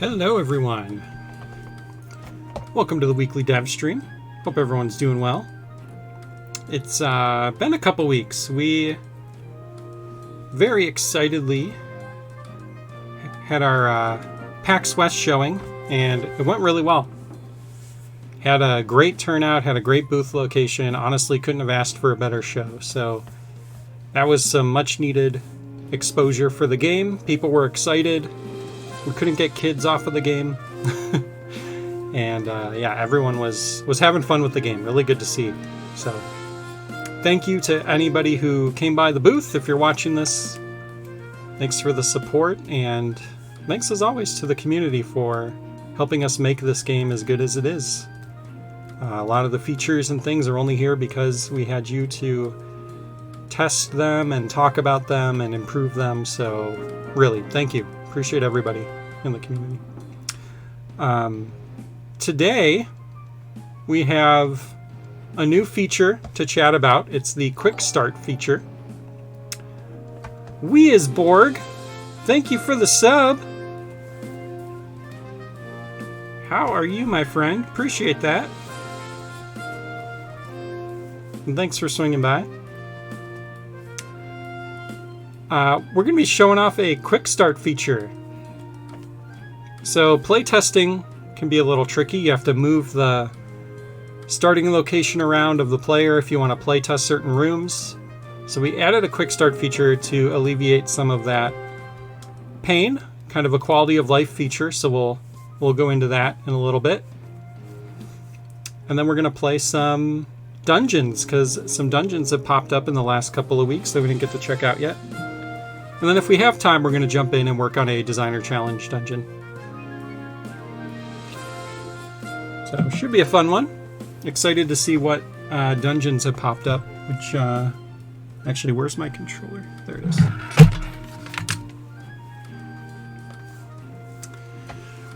Hello everyone. Welcome to the weekly dev stream. Hope everyone's doing well. It's been a couple weeks. We very excitedly had our PAX West showing, and it went really well. Had a great turnout, had a great booth location. Honestly, couldn't have asked for a better show. So that was some much needed exposure for the game. People were excited. We couldn't get kids off of the game. And yeah, everyone was having fun with the game. Really good to see. So thank you to anybody who came by the booth. If you're watching this, thanks for the support, and thanks as always to the community for helping us make this game as good as it is. A lot of the features and things are only here because we had you to test them and talk about them and improve them. So really, thank you. Appreciate everybody in the community. Today, we have a new feature to chat about. It's the Quick Start feature. Weisborg, thank you for the sub. How are you, my friend? Appreciate that. And thanks for swinging by. We're going to be showing off a quick start feature. So playtesting can be a little tricky. You have to move the starting location around of the player if you want to playtest certain rooms. So we added a quick start feature to alleviate some of that pain, kind of a quality of life feature. So we'll go into that in a little bit. And then we're going to play some dungeons, because some dungeons have popped up in the last couple of weeks that we didn't get to check out yet. And then if we have time, we're going to jump in and work on a designer challenge dungeon. So it should be a fun one. Excited to see what dungeons have popped up, which actually, where's my controller? There it is.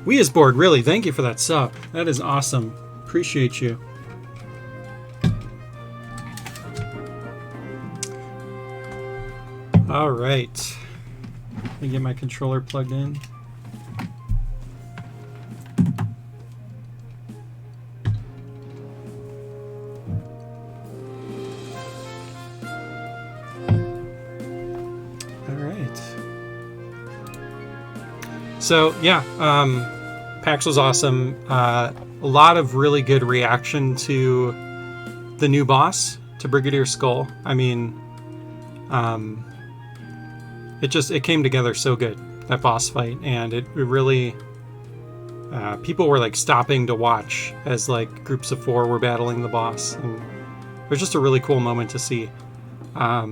Weisborg, really, thank you for that sub. That is awesome. Appreciate you. All right. Let me get my controller plugged in. All right. So yeah, PAX was awesome. A lot of really good reaction to the new boss, to Brigadier Skull. I mean, it came together so good, that boss fight, and it really people were like stopping to watch as like groups of 4 were battling the boss, and it was just a really cool moment to see. I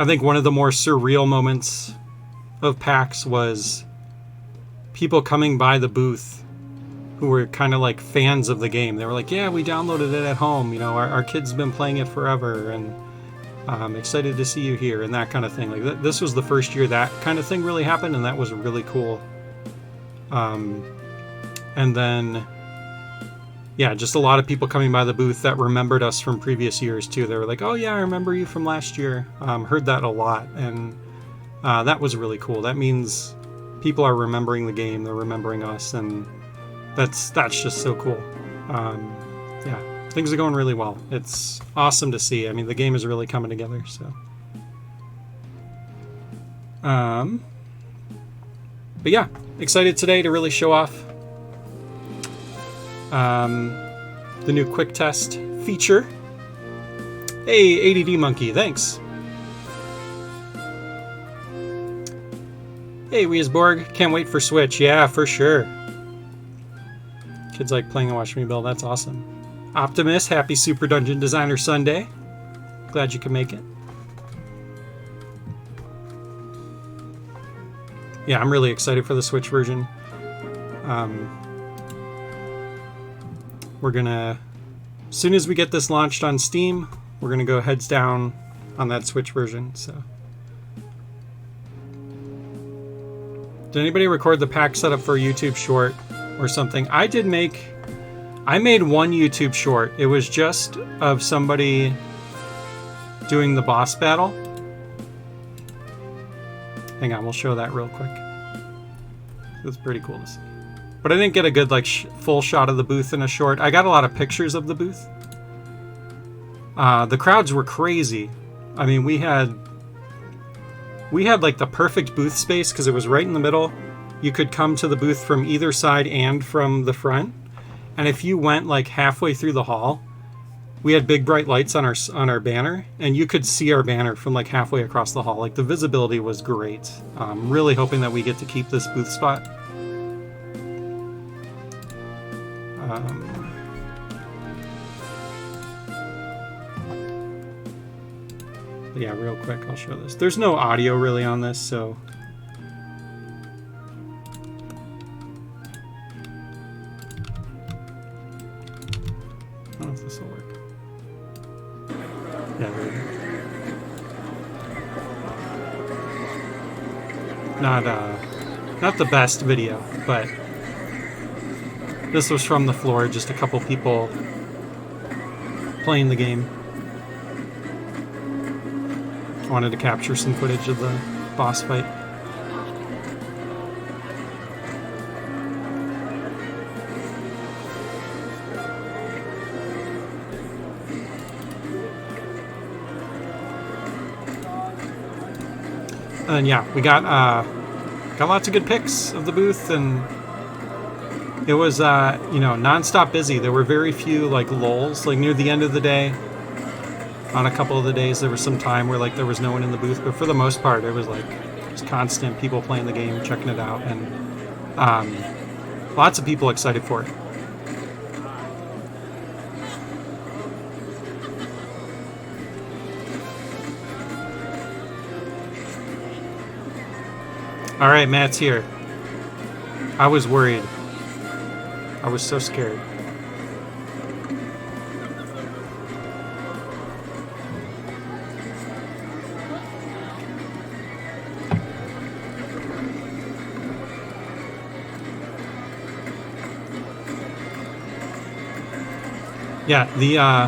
think one of the more surreal moments of PAX was people coming by the booth who were kind of like fans of the game. They were like, yeah, we downloaded it at home, you know, our kids have been playing it forever, and I'm excited to see you here, and that kind of thing. Like this was the first year that kind of thing really happened, and that was really cool. And then, yeah, just a lot of people coming by the booth that remembered us from previous years too. They were like, "Oh yeah, I remember you from last year." Heard that a lot, and that was really cool. That means people are remembering the game, they're remembering us, and that's just so cool. Yeah. Things are going really well. It's awesome to see. I mean, the game is really coming together, so. But yeah, excited today to really show off the new quick test feature. Hey, ADD Monkey, thanks. Hey, Weisborg, can't wait for Switch. Yeah, for sure. Kids like playing and watching me build. That's awesome. Optimus, happy Super Dungeon Designer Sunday. Glad you can make it. Yeah, I'm really excited for the Switch version. We're gonna, as soon as we get this launched on Steam, we're gonna go heads down on that Switch version. So, did anybody record the pack setup for a YouTube short or something? I made one YouTube short. It was just of somebody doing the boss battle. Hang on, we'll show that real quick. was pretty cool to see. But I didn't get a good like full shot of the booth in a short. I got a lot of pictures of the booth. The crowds were crazy. I mean, we had like the perfect booth space because it was right in the middle. You could come to the booth from either side and from the front. And if you went like halfway through the hall, we had big bright lights on our banner, and you could see our banner from like halfway across the hall. Like the visibility was great. Really hoping that we get to keep this booth spot. Yeah, real quick, I'll show this. There's no audio really on this, so... I don't know if this will work. Yeah, there we go. Not the best video, but this was from the floor, just a couple people playing the game. Wanted to capture some footage of the boss fight. And yeah, we got lots of good pics of the booth, and it was non-stop busy. There were very few like lulls, like near the end of the day. On a couple of the days, there was some time where like there was no one in the booth, but for the most part, it was like just constant people playing the game, checking it out, and lots of people excited for it. All right, Matt's here. I was worried. I was so scared. Yeah, a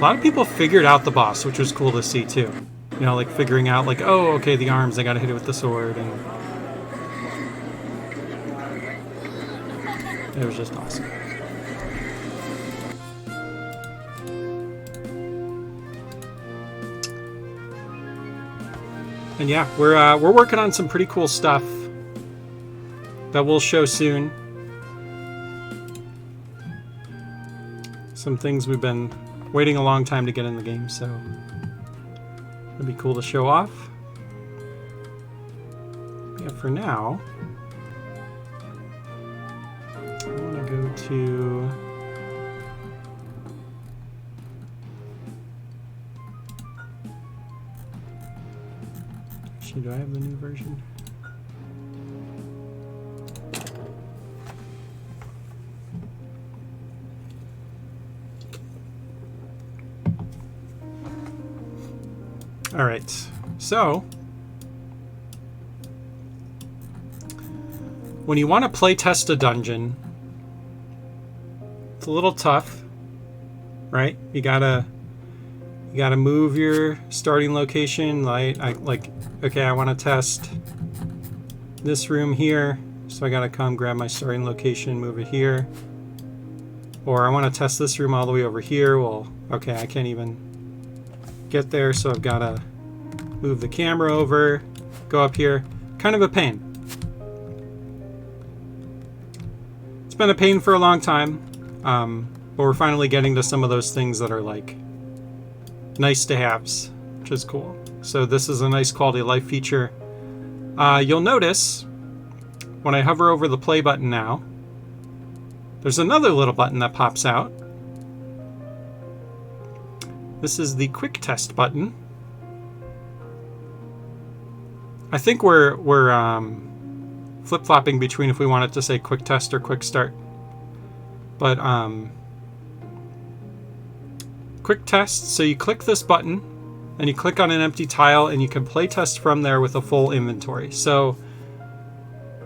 lot of people figured out the boss, which was cool to see too. You know, like figuring out like, oh, okay, the arms, I gotta hit it with the sword, and it was just awesome. And yeah, we're working on some pretty cool stuff that we'll show soon. Some things we've been waiting a long time to get in the game, so it'd be cool to show off. Yeah, for now, I want to go to... Actually, do I have the new version? All right, so when you want to play test a dungeon, it's a little tough, right? You gotta move your starting location. Okay, I want to test this room here, so I gotta come grab my starting location, move it here. Or I want to test this room all the way over here. Well, okay, I can't even get there, so I've got to move the camera over, go up here. Kind of a pain. It's been a pain for a long time, but we're finally getting to some of those things that are like nice to haves, which is cool. So this is a nice quality of life feature. You'll notice when I hover over the play button now, there's another little button that pops out. This is the quick test button. I think we're flip-flopping between if we want it to say quick test or quick start. But quick test, so you click this button and you click on an empty tile and you can play test from there with a full inventory. So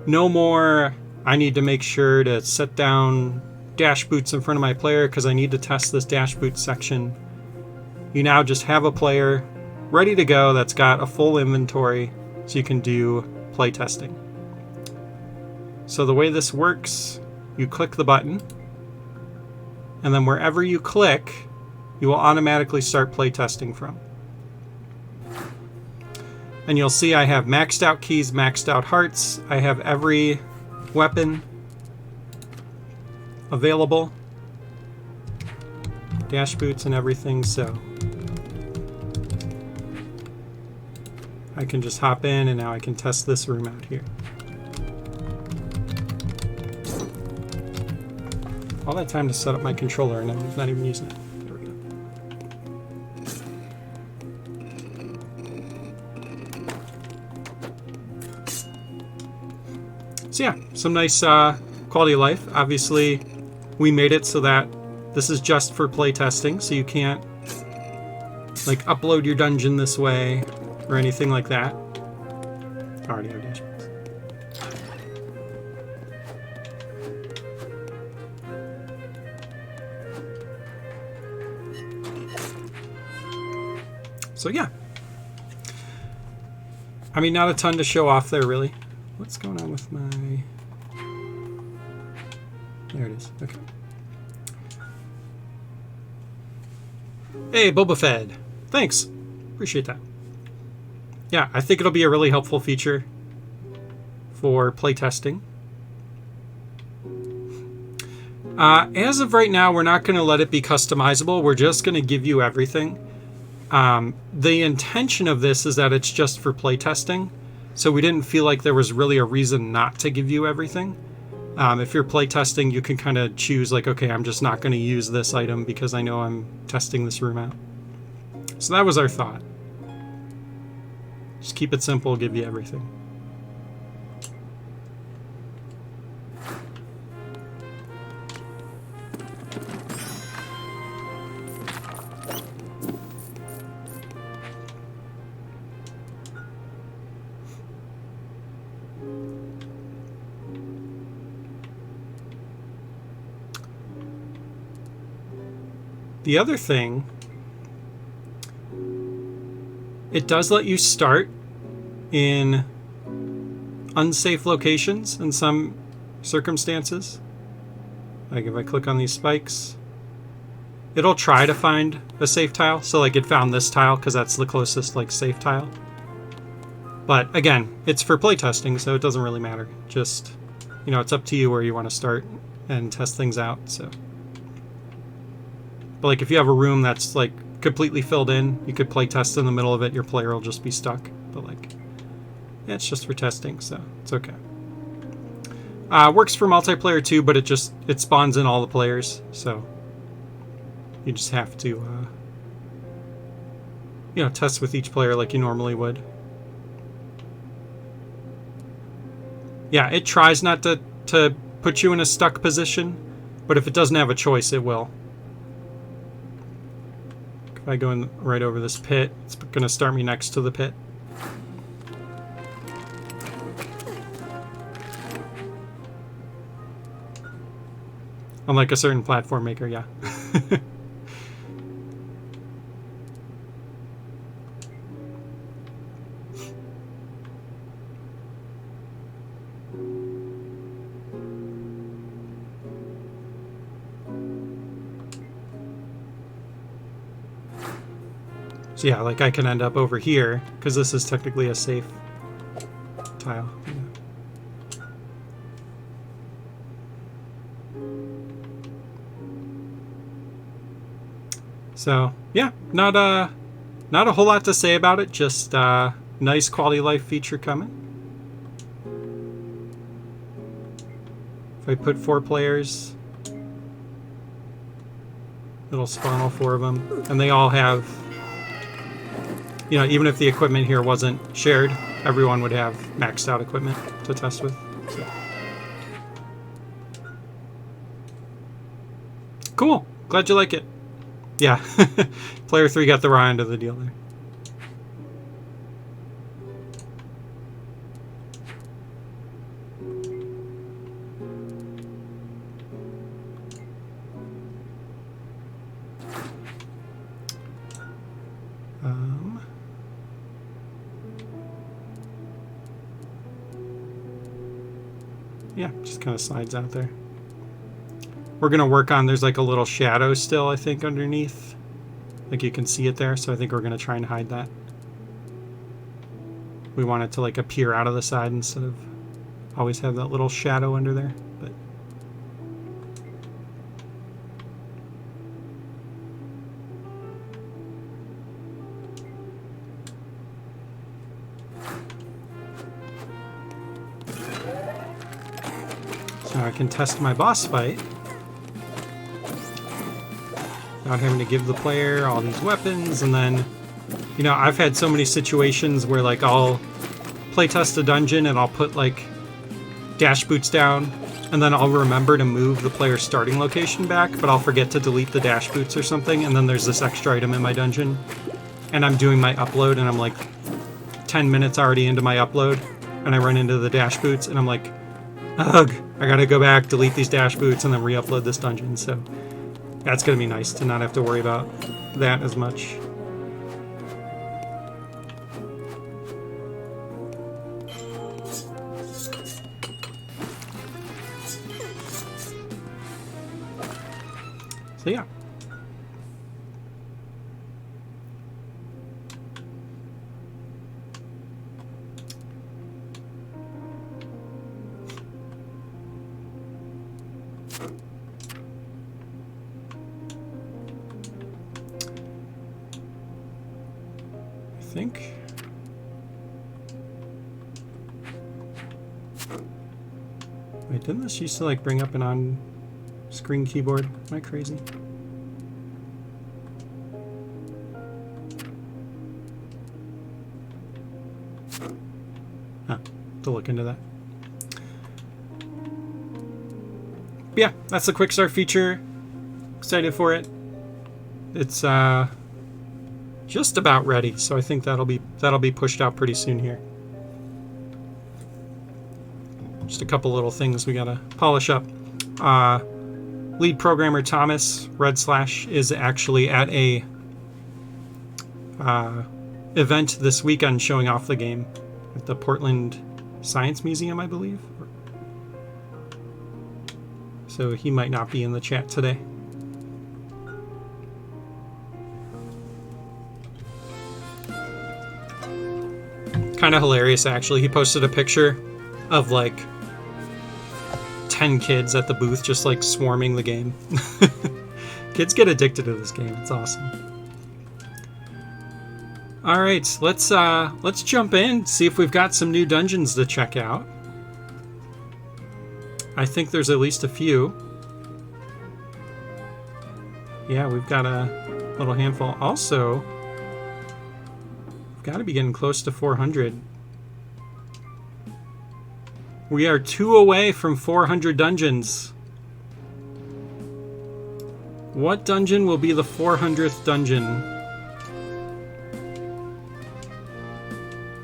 no more I need to make sure to set down dash boots in front of my player because I need to test this dash boot section. You now just have a player ready to go that's got a full inventory, so you can do playtesting. So the way this works, you click the button, and then wherever you click, you will automatically start playtesting from. And you'll see I have maxed out keys, maxed out hearts. I have every weapon available. Dash boots and everything, so I can just hop in and now I can test this room out here. All that time to set up my controller and I'm not even using it. There we go. So yeah, some nice quality of life. Obviously, we made it so that this is just for playtesting, so you can't like upload your dungeon this way or anything like that. Already have dashboards. So yeah. I mean, not a ton to show off there, really. What's going on with my... There it is. Okay. Hey, Boba Fett. Thanks. Appreciate that. Yeah, I think it'll be a really helpful feature for playtesting. As of right now, we're not going to let it be customizable. We're just going to give you everything. The intention of this is that it's just for playtesting, so we didn't feel like there was really a reason not to give you everything. If you're playtesting, you can kind of choose like, okay, I'm just not going to use this item because I know I'm testing this room out. So that was our thought. Just keep it simple, give you everything. The other thing, it does let you start in unsafe locations in some circumstances. Like if I click on these spikes, it'll try to find a safe tile. So like it found this tile because that's the closest like safe tile. But again, it's for playtesting, so it doesn't really matter. Just, you know, it's up to you where you want to start and test things out. So. But like if you have a room that's like completely filled in, you could play test in the middle of it, your player will just be stuck. But like, yeah, it's just for testing, so it's okay. Works for multiplayer too, but it spawns in all the players, so you just have to you know, test with each player like you normally would. Yeah, it tries not to put you in a stuck position, but if it doesn't have a choice, it will. If I go in right over this pit, it's going to start me next to the pit. Unlike a certain platform maker, yeah. So yeah, like I can end up over here, because this is technically a safe tile. Yeah. So yeah, not a whole lot to say about it. Just nice quality of life feature coming. If I put 4 players, it'll spawn all 4 of them, and they all have. You know, even if the equipment here wasn't shared, everyone would have maxed out equipment to test with. So. Cool. Glad you like it. Yeah. Player 3 got the raw end of the deal there. yeah, just kind of slides out there. We're going to work on, there's like a little shadow still, I think, underneath. Like you can see it there, so I think we're going to try and hide that. We want it to like appear out of the side instead of always have that little shadow under there. But so I can test my boss fight without having to give the player all these weapons. And then, you know, I've had so many situations where like I'll playtest a dungeon and I'll put like dash boots down, and then I'll remember to move the player's starting location back, but I'll forget to delete the dash boots or something, and then there's this extra item in my dungeon, and I'm doing my upload, and I'm like 10 minutes already into my upload, and I run into the dash boots, and I'm like, ugh, I gotta go back, delete these dash boots, and then re-upload this dungeon. So that's gonna be nice to not have to worry about that as much. So yeah. I think wait, didn't this used to like bring up an on-screen keyboard? Am I crazy? To look into that. But yeah, that's the quick start feature. Excited for it. It's just about ready, so I think that'll be pushed out pretty soon here. Just a couple little things we gotta polish up. Lead programmer Thomas Red Slash is actually at a event this weekend showing off the game at the Portland Science Museum, I believe. So he might not be in the chat today. Kind of hilarious, actually. He posted a picture of like 10 kids at the booth just like swarming the game. Kids get addicted to this game. It's awesome. All right, let's jump in, see if we've got some new dungeons to check out. I think there's at least a few. Yeah, we've got a little handful. Also, we've got to be getting close to 400. We are 2 away from 400 dungeons. What dungeon will be the 400th dungeon?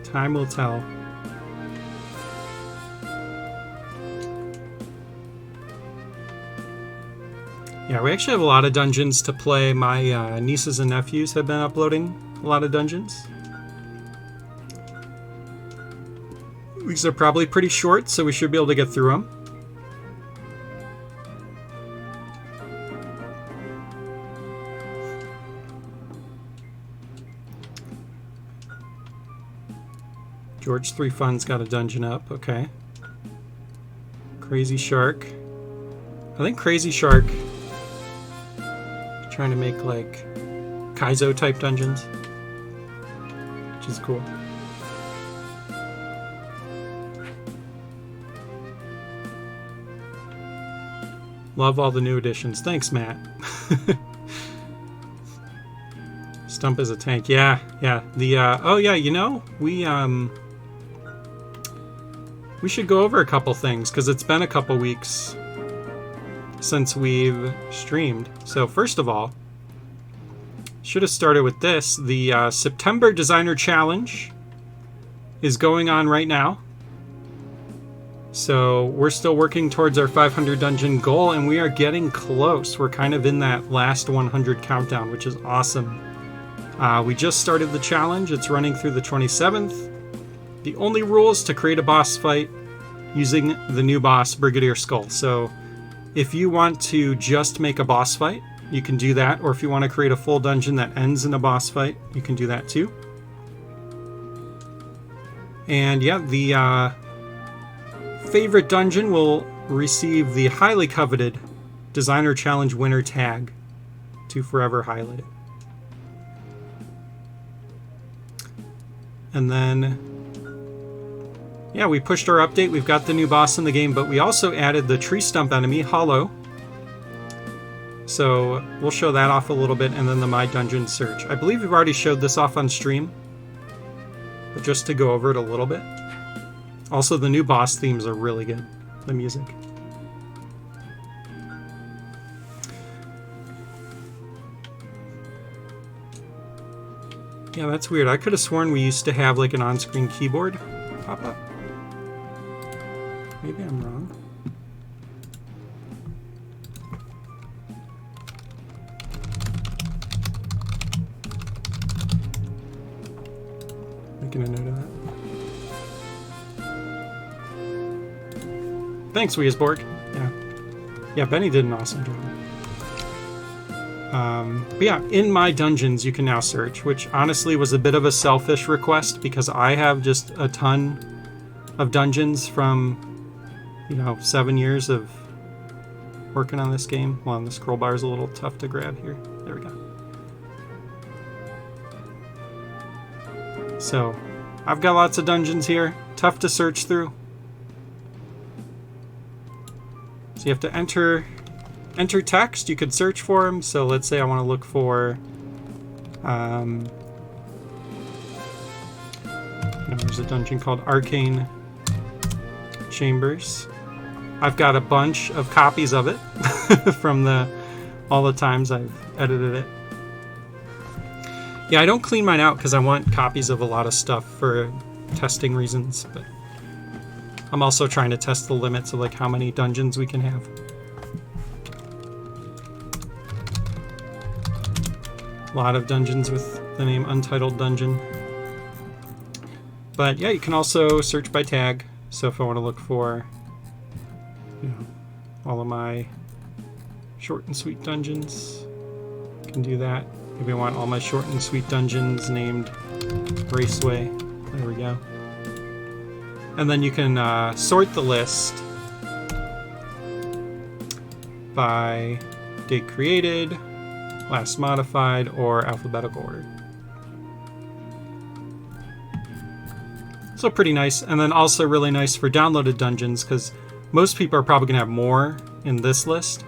Time will tell. Yeah, we actually have a lot of dungeons to play. My nieces and nephews have been uploading a lot of dungeons. These are probably pretty short, so we should be able to get through them. George 3 Fun's got a dungeon up, okay. Crazy Shark. I think Crazy Shark is trying to make like Kaizo type dungeons, which is cool. Love all the new additions. Thanks, Matt. Stump is a tank. Yeah. The oh yeah, you know, we should go over a couple things because it's been a couple weeks since we've streamed. So first of all, should have started with this. The September Designer Challenge is going on right now. So we're still working towards our 500 dungeon goal, and we are getting close. We're kind of in that last 100 countdown, which is awesome. We just started the challenge. It's running through the 27th. The only rule is to create a boss fight using the new boss, Brigadier Skull. So if you want to just make a boss fight, you can do that. Or if you want to create a full dungeon that ends in a boss fight, you can do that too. And yeah, the favorite dungeon will receive the highly coveted Designer Challenge winner tag to forever highlight it. And then, yeah, we pushed our update. We've got the new boss in the game, but we also added the tree stump enemy, Hollow. So we'll show that off a little bit, and then the My Dungeon search. I believe we've already showed this off on stream, but just to go over it a little bit. Also, the new boss themes are really good. The music. Yeah, that's weird. I could have sworn we used to have like an on-screen keyboard pop up. Maybe I'm wrong. Making a note of that. Thanks, Weisborg. Yeah, Benny did an awesome job. But yeah, in My Dungeons you can now search, which honestly was a bit of a selfish request because I have just a ton of dungeons from, 7 years of working on this game. Well, the scroll bar is a little tough to grab here. There we go. So, I've got lots of dungeons here. Tough to search through. So you have to enter text. You could search for them. So let's say I want to look for there's a dungeon called Arcane Chambers. I've got a bunch of copies of it from all the times I've edited it. Yeah, I don't clean mine out because I want copies of a lot of stuff for testing reasons, but I'm also trying to test the limits of like how many dungeons we can have. A lot of dungeons with the name Untitled Dungeon. But yeah, you can also search by tag. So if I want to look for all of my short and sweet dungeons, I can do that. Maybe I want all my short and sweet dungeons named Raceway. There we go. And then you can sort the list by date created, last modified, or alphabetical order. So pretty nice. And then also really nice for downloaded dungeons because most people are probably going to have more in this list.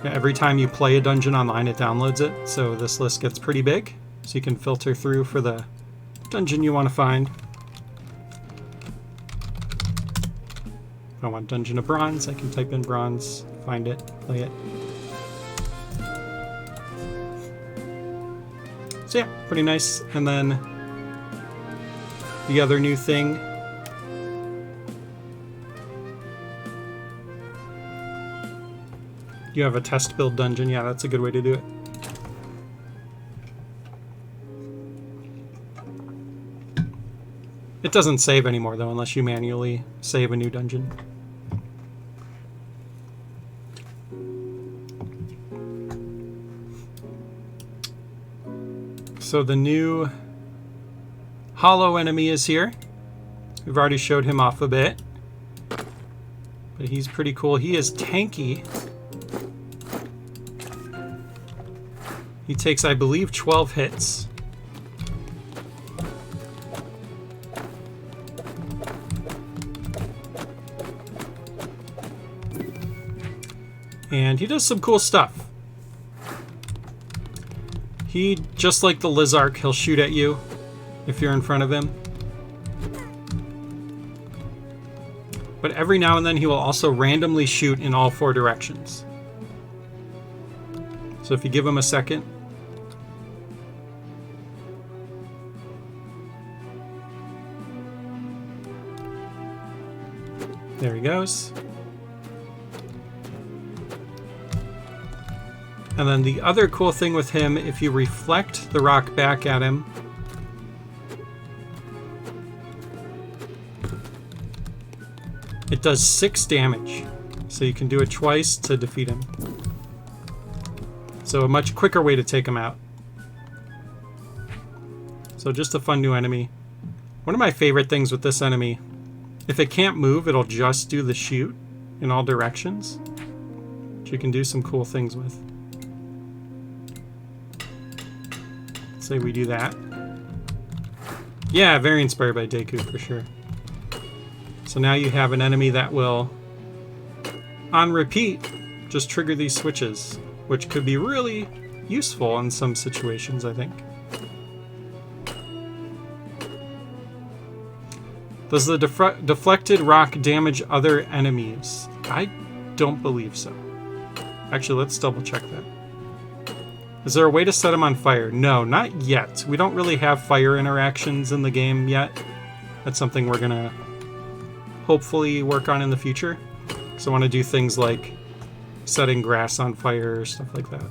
Yeah, every time you play a dungeon online, it downloads it. So this list gets pretty big. So you can filter through for the dungeon you want to find. If I want Dungeon of Bronze, I can type in bronze, find it, play it. So yeah, pretty nice. And then the other new thing, you have a test build dungeon. Yeah, that's a good way to do it. It doesn't save anymore though, unless you manually save a new dungeon. So the new Hollow enemy is here. We've already showed him off a bit, but he's pretty cool. He is tanky. He takes, I believe, 12 hits. And he does some cool stuff. He, just like the Lizark, he'll shoot at you if you're in front of him. But every now and then he will also randomly shoot in all 4 directions. So if you give him a second. There he goes. And then the other cool thing with him, if you reflect the rock back at him, It does 6 damage, so you can do it twice to defeat him. So a much quicker way to take him out. So just a fun new enemy. One of my favorite things with this enemy, if it can't move, it'll just do the shoot in all directions, which you can do some cool things with. Say we do that. Yeah, very inspired by Deku for sure. So now you have an enemy that will, on repeat, just trigger these switches, which could be really useful in some situations, I think. Does the deflected rock damage other enemies? I don't believe so. Actually, let's double check that. Is there a way to set them on fire? No, not yet. We don't really have fire interactions in the game yet. That's something we're gonna hopefully work on in the future. So I want to do things like setting grass on fire, stuff like that.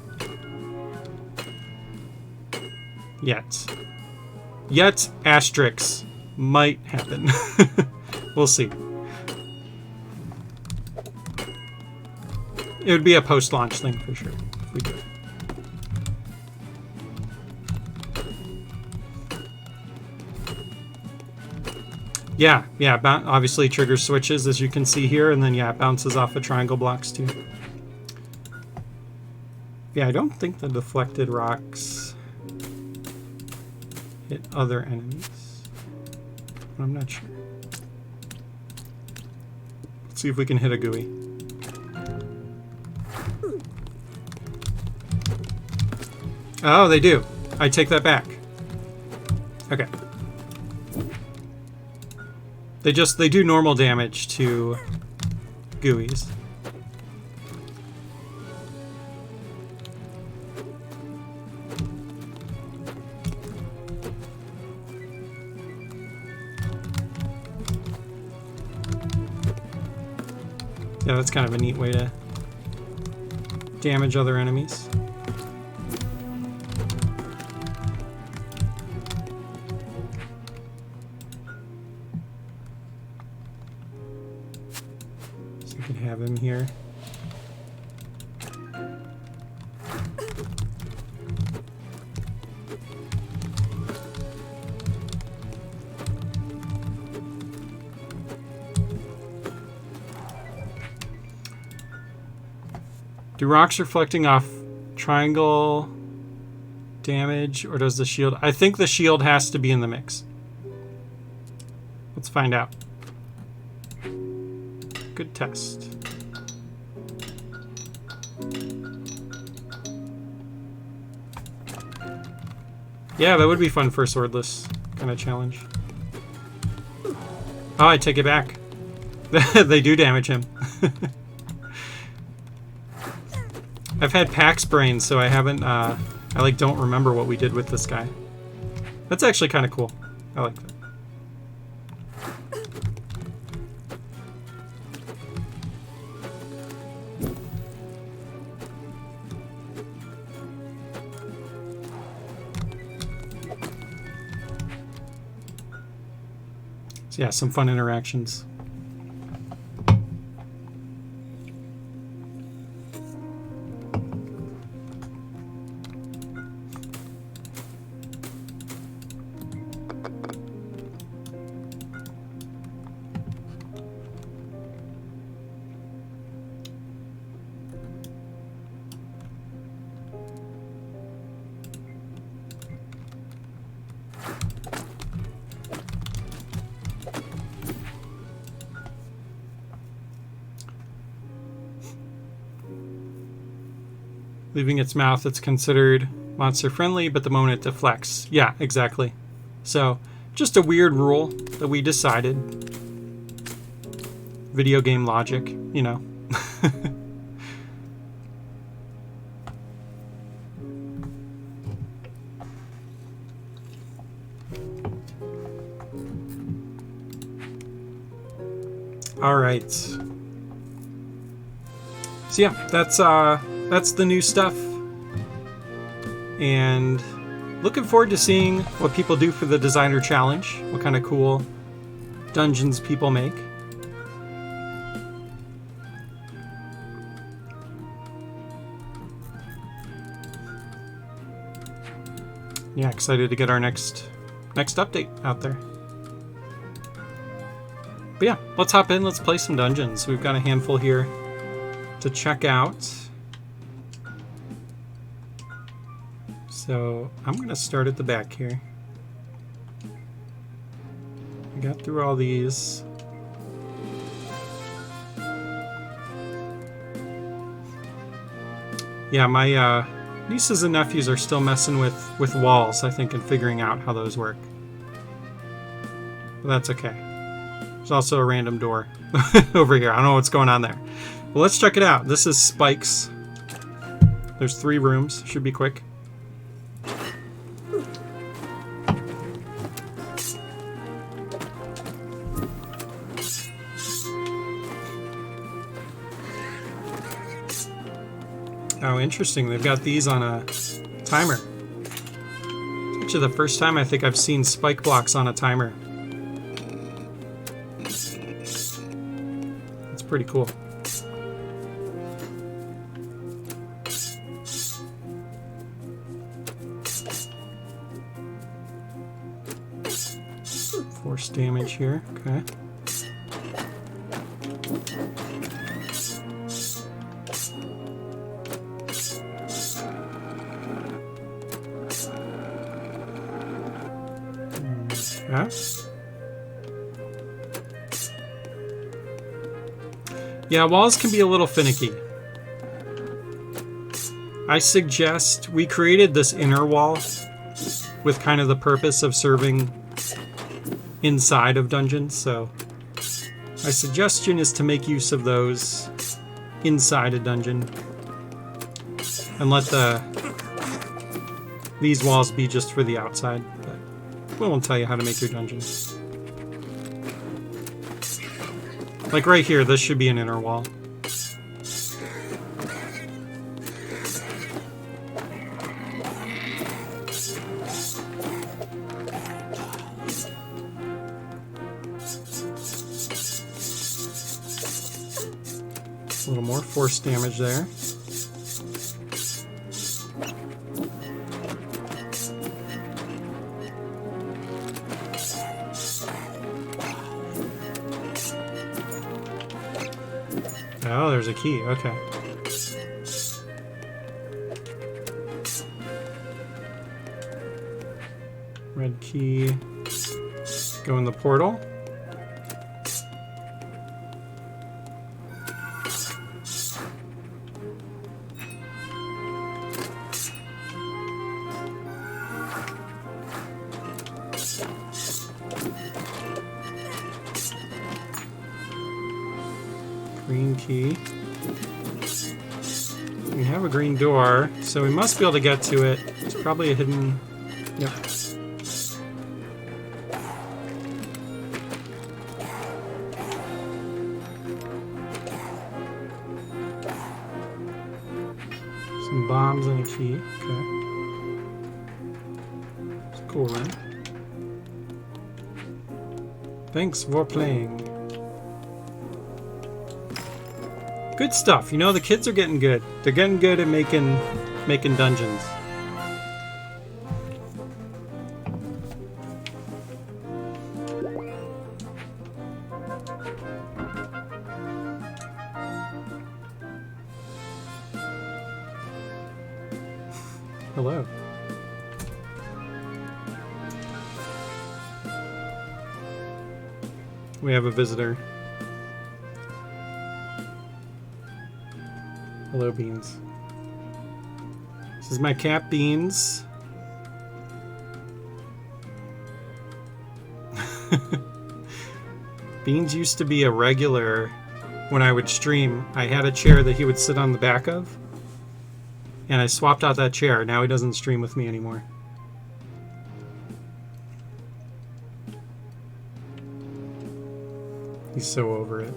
Yet, asterisks might happen. We'll see. It would be a post-launch thing for sure if we could. Yeah, obviously triggers switches, as you can see here, and then, yeah, it bounces off of triangle blocks, too. Yeah, I don't think the deflected rocks hit other enemies. I'm not sure. Let's see if we can hit a GUI. Oh, they do. I take that back. Okay. They do normal damage to GUIs. Yeah, that's kind of a neat way to damage other enemies. So you can have him here. Do rocks reflecting off triangle damage, or does the shield? I think the shield has to be in the mix. Let's find out. Good test. Yeah, that would be fun for a swordless kind of challenge. Oh, I take it back. They do damage him. I've had PAX brain, so I haven't, I don't remember what we did with this guy. That's actually kind of cool. I like that. So yeah, some fun interactions. Leaving its mouth, it's considered monster friendly, but the moment it deflects. Yeah, exactly. So, just a weird rule that we decided. Video game logic, you know. All right. So yeah, that's the new stuff, and looking forward to seeing what people do for the designer challenge, what kind of cool dungeons people make. Yeah, excited to get our next update out there. But yeah, let's hop in. Let's play some dungeons. We've got a handful here to check out. So I'm going to start at the back here. I got through all these. Yeah, my nieces and nephews are still messing with walls, I think, and figuring out how those work. But that's okay. There's also a random door over here. I don't know what's going on there. Well, let's check it out. This is Spike's. There's 3 rooms. Should be quick. Oh, interesting. They've got these on a timer. It's actually the first time I think I've seen spike blocks on a timer. It's pretty cool. Force damage here. Okay. Yeah, walls can be a little finicky. I suggest we created this inner wall with kind of the purpose of serving inside of dungeons, so my suggestion is to make use of those inside a dungeon and let these walls be just for the outside, but we won't tell you how to make your dungeon. Like right here, this should be an inner wall. A little more force damage there. Oh, there's a key. Okay. Red key. Go in the portal. Green key. We have a green door, so we must be able to get to it. It's probably a hidden... Yep. Some bombs and a key. Okay. It's a cool room. Thanks for playing. Good stuff. You know, the kids are getting good. They're getting good at making dungeons. Hello. We have a visitor. Hello, Beans. This is my cat, Beans. Beans used to be a regular when I would stream. I had a chair that he would sit on the back of, and I swapped out that chair. Now he doesn't stream with me anymore. He's so over it.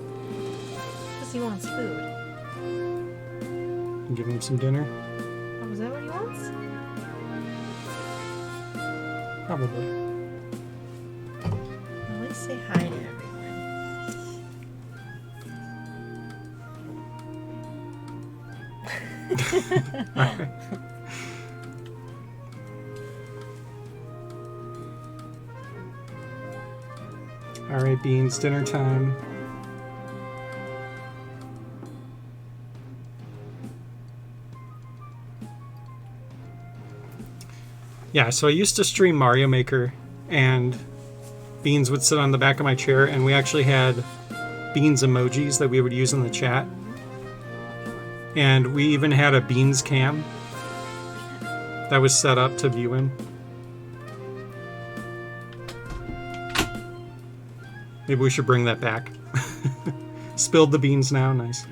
Because he wants food. Give him some dinner? Oh, is that what he wants? Probably. At least say hi to everyone. Alright. All right, Beans, dinner time. Yeah, so I used to stream Mario Maker, and Beans would sit on the back of my chair, and we actually had Beans emojis that we would use in the chat. And we even had a Beans cam that was set up to view him. Maybe we should bring that back. Spilled the beans now, nice.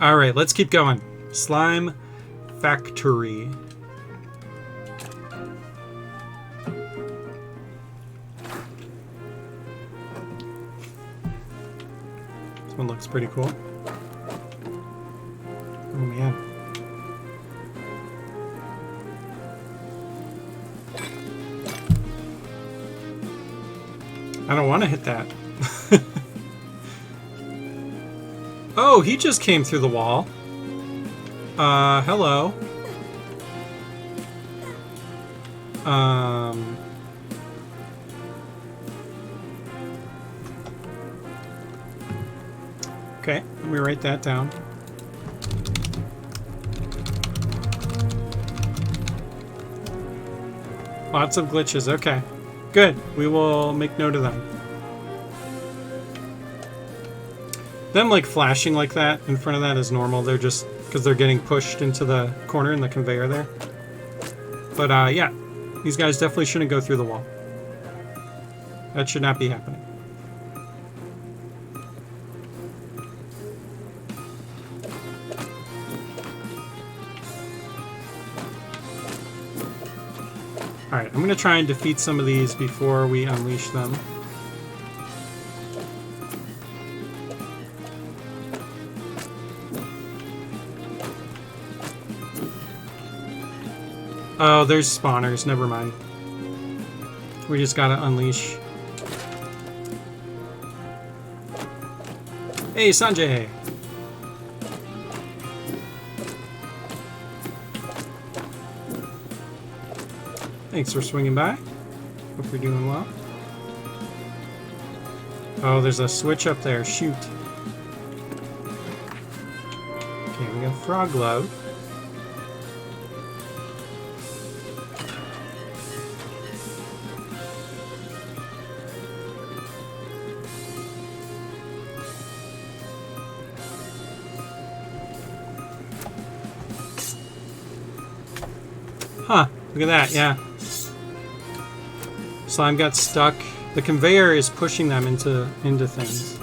Alright, let's keep going. Slime Factory. This one looks pretty cool. Oh man. I don't want to hit that. Oh, he just came through the wall. Hello. Okay, let me write that down. Lots of glitches, okay. Good, we will make note of them. Them like flashing like that in front of that is normal. They're just because they're getting pushed into the corner in the conveyor there. But yeah, these guys definitely shouldn't go through the wall. That should not be happening. Alright, I'm going to try and defeat some of these before we unleash them. Oh, there's spawners. Never mind. We just gotta unleash. Hey, Sanjay! Thanks for swinging by. Hope you're doing well. Oh, there's a switch up there. Shoot. Okay, we got Frog Glove. Huh, look at that, yeah. Slime got stuck. The conveyor is pushing them into things.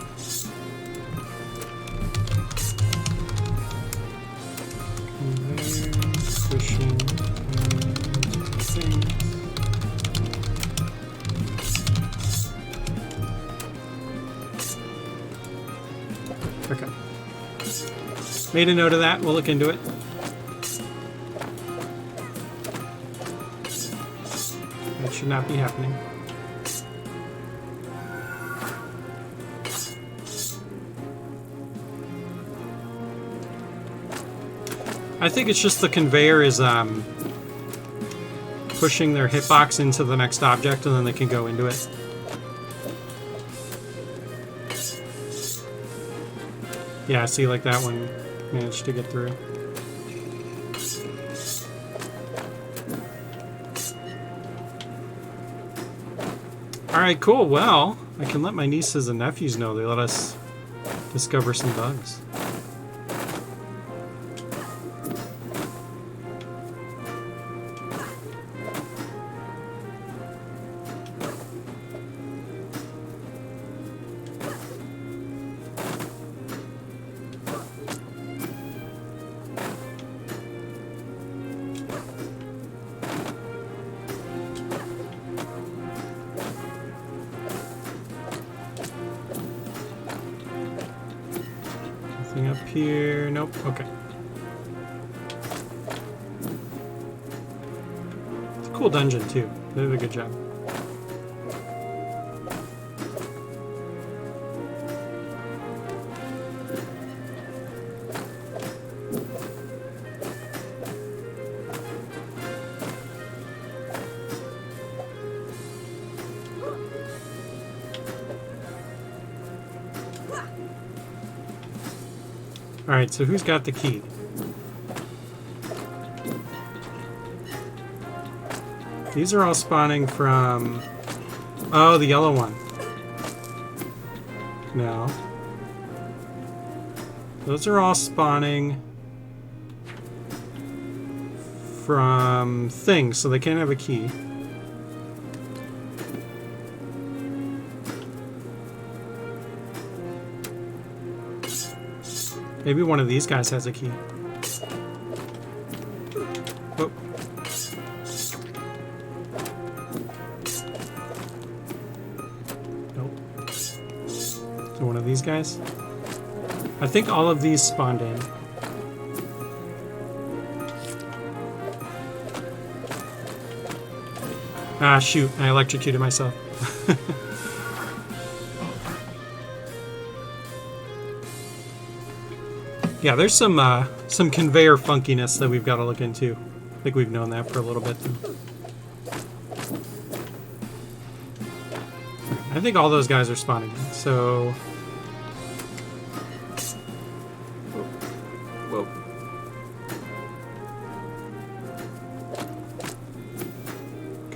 Conveyor pushing into things. Okay. Made a note of that. We'll look into it. Should not be happening. I think it's just the conveyor is pushing their hitbox into the next object and then they can go into it. Yeah, see, like that one managed to get through. Alright, cool. Well, I can let my nieces and nephews know. They let us discover some bugs. Nothing up here. Nope. Okay. It's a cool dungeon, too. They did a good job. Alright, so who's got the key? These are all spawning from... Oh, the yellow one. No. Those are all spawning from things, so they can't have a key. Maybe one of these guys has a key. Oh. Nope. So one of these guys? I think all of these spawned in. Ah, shoot. I electrocuted myself. Yeah, there's some conveyor funkiness that we've got to look into. I think we've known that for a little bit, though. I think all those guys are spawning in, so... Whoa.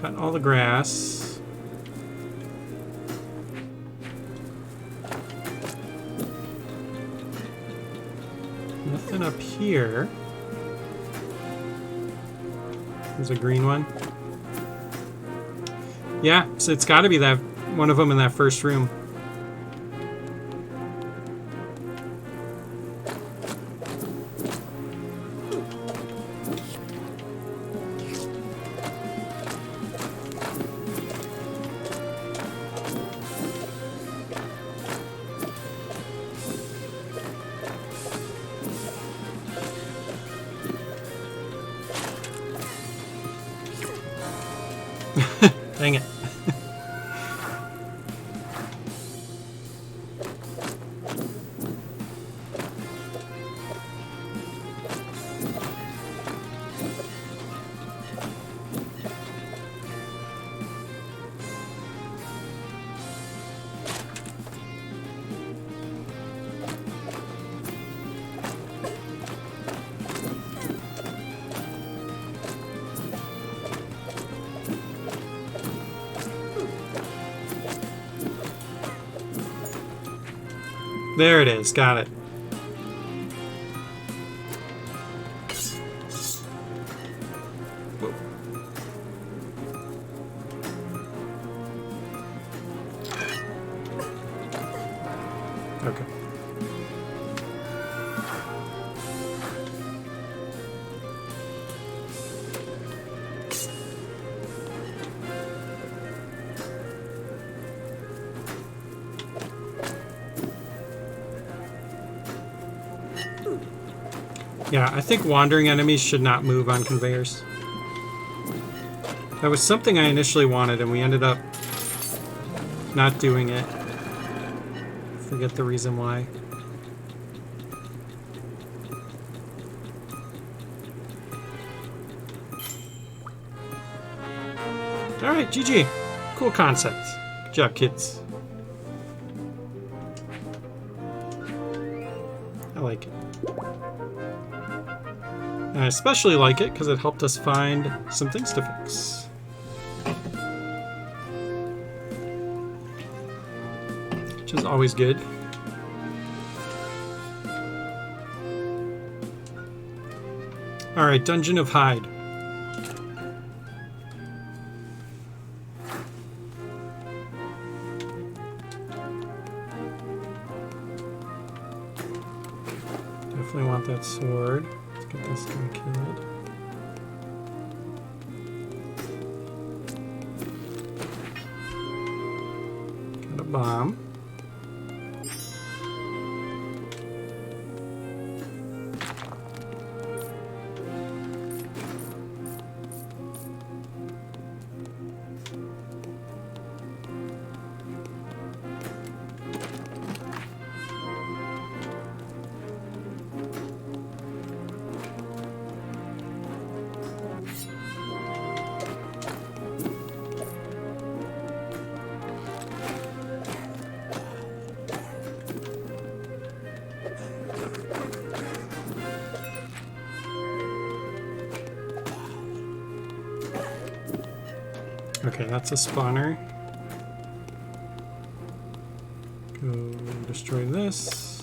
Cut all the grass. Nothing up here. There's a green one. Yeah, so it's got to be that one of them in that first room. Dang it. There it is. Got it. Whoa. Okay. Yeah, I think wandering enemies should not move on conveyors. That was something I initially wanted, and we ended up not doing it. Forget the reason why. Alright, GG. Cool concept. Good job, kids. I like it. And I especially like it because it helped us find some things to fix. Which is always good. Alright, Dungeon of Hyde. Definitely want that sword. Let's get this guy killed. Got a bomb. Okay, that's a spawner. Go destroy this.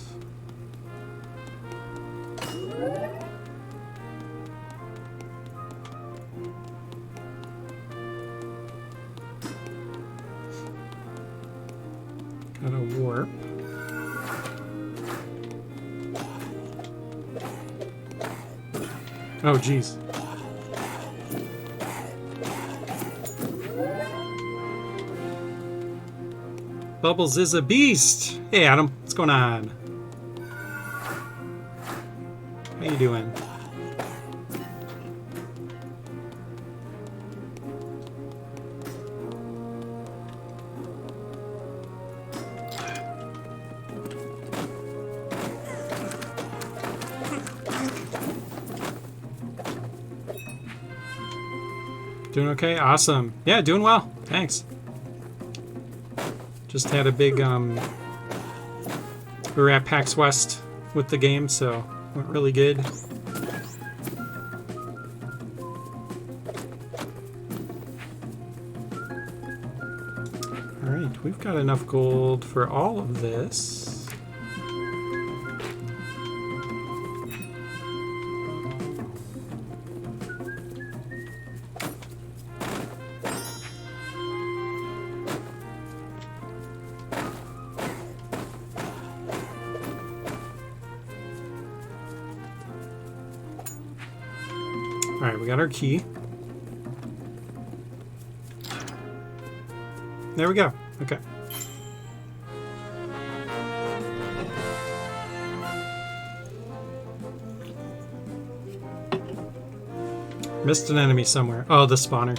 Got a warp. Oh, geez. Bubbles is a beast. Hey, Adam, what's going on? How you doing? Doing okay? Awesome. Yeah, doing well. Thanks. Just had a big, we were at PAX West with the game, so went really good. Alright, we've got enough gold for all of this. Alright, we got our key. There we go. Okay. Missed an enemy somewhere. Oh, the spawner.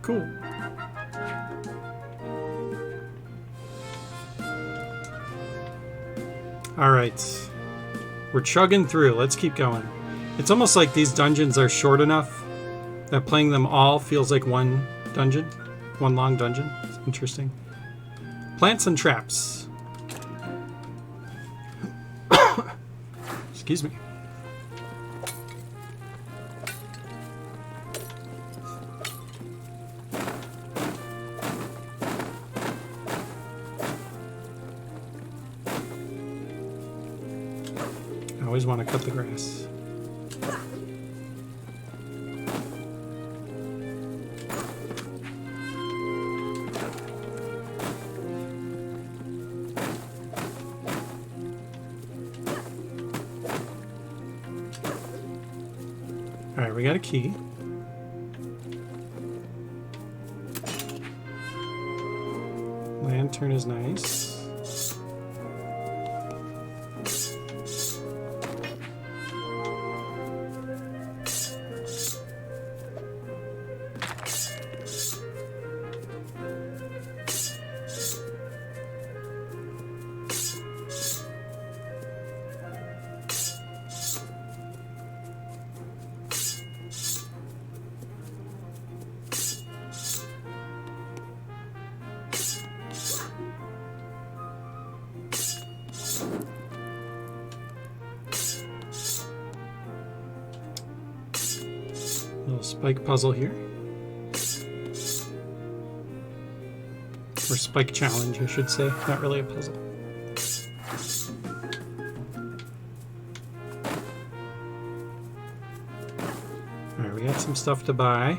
Cool. Alright. We're chugging through. Let's keep going. It's almost like these dungeons are short enough that playing them all feels like one dungeon. One long dungeon. It's interesting. Plants and traps. Excuse me. I always want to cut the grass. Alright, we got a key. Lantern is nice. Little spike puzzle here. Or spike challenge, I should say. Not really a puzzle. Alright, we got some stuff to buy.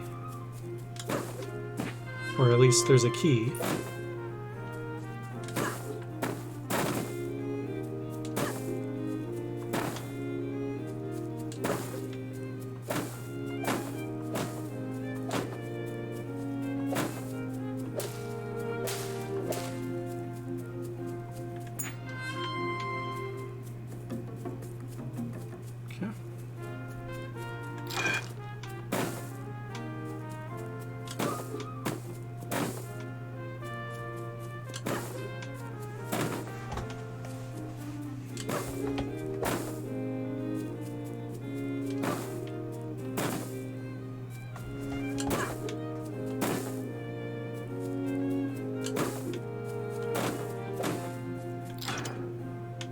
Or at least there's a key. Okay.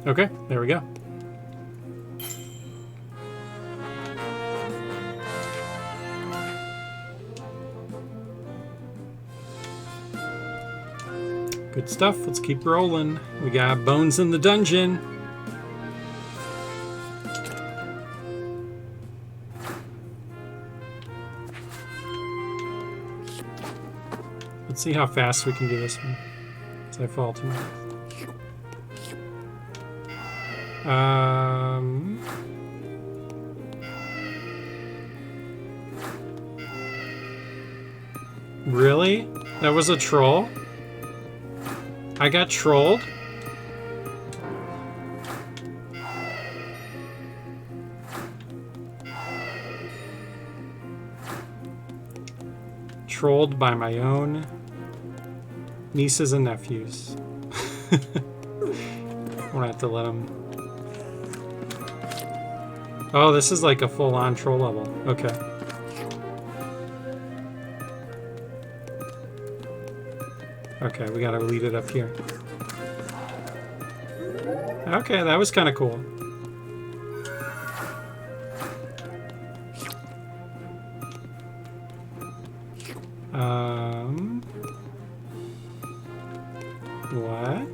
Okay, there we go. Good stuff. Let's keep rolling. We got bones in the dungeon. Let's see how fast we can do this one. As I fall to my death. Really? That was a troll? I got trolled? Trolled by my own nieces and nephews. I'm gonna have to let them... Oh, this is like a full-on troll level. Okay. Okay, we gotta lead it up here. Okay, that was kind of cool. What?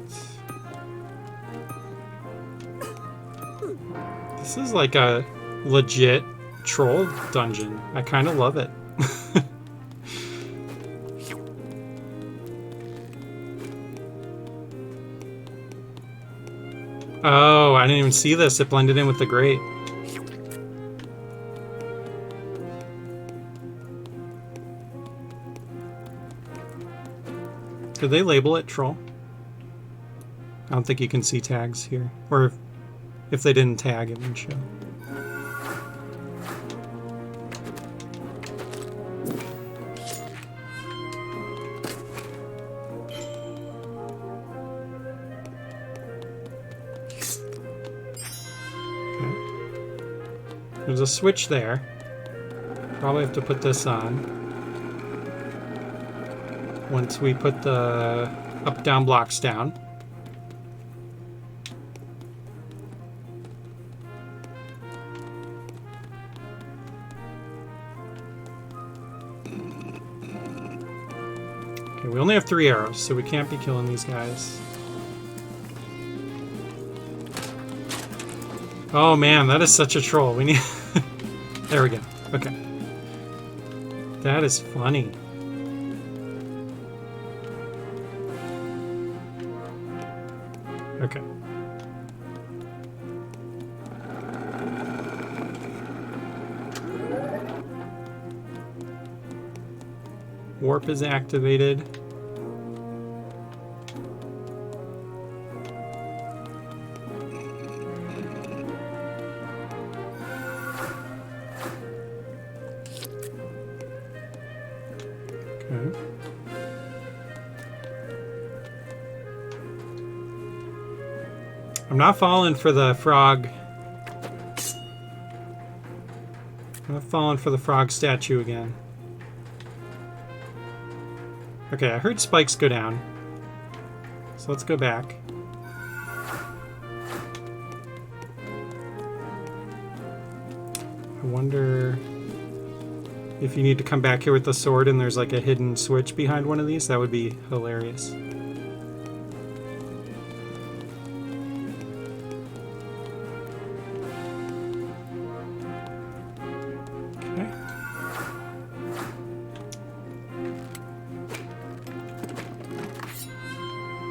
This is like a legit troll dungeon. I kind of love it. Oh, I didn't even see this. It blended in with the grate. Did they label it troll? I don't think you can see tags here. Or if they didn't tag, it would show. There's a switch there. Probably have to put this on. Once we put the up-down blocks down. Okay, we only have 3 arrows, so we can't be killing these guys. Oh man, that is such a troll. We need... There we go. Okay. That is funny. Okay. Warp is activated. Okay. I'm not falling for the frog. I'm not falling for the frog statue again. Okay, I heard spikes go down. So let's go back. I wonder if you need to come back here with the sword and there's like a hidden switch behind one of these. That would be hilarious. Okay.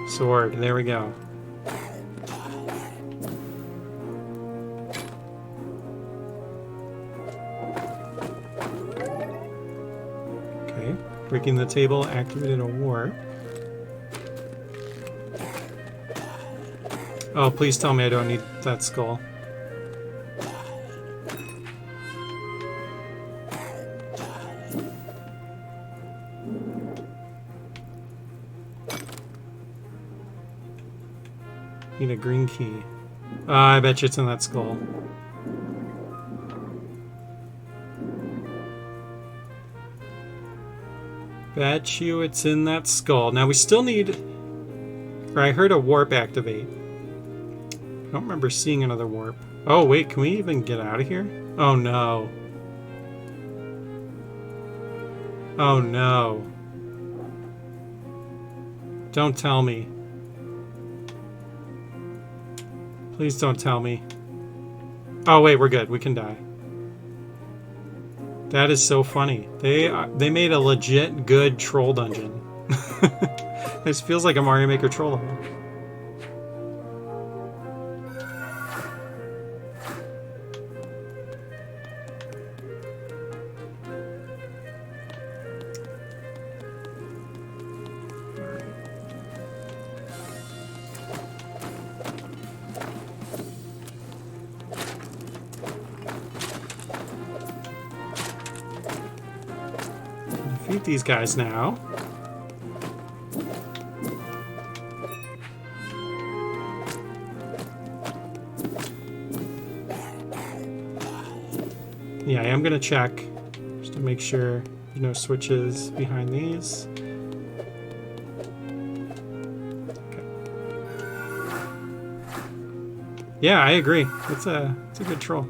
Sword, there we go. Breaking the table activated a warp. Oh, please tell me I don't need that skull. Need a green key. I bet you it's in that skull. Bet you it's in that skull. Now we still need... Or I heard a warp activate. I don't remember seeing another warp. Oh wait, can we even get out of here? Oh no. Oh no. Don't tell me. Please don't tell me. Oh wait, we're good. We can die. That is so funny. They made a legit good troll dungeon. This feels like a Mario Maker troll level. Defeat these guys now. Yeah, I am gonna check just to make sure there's no switches behind these. Okay. Yeah, I agree. It's a good troll.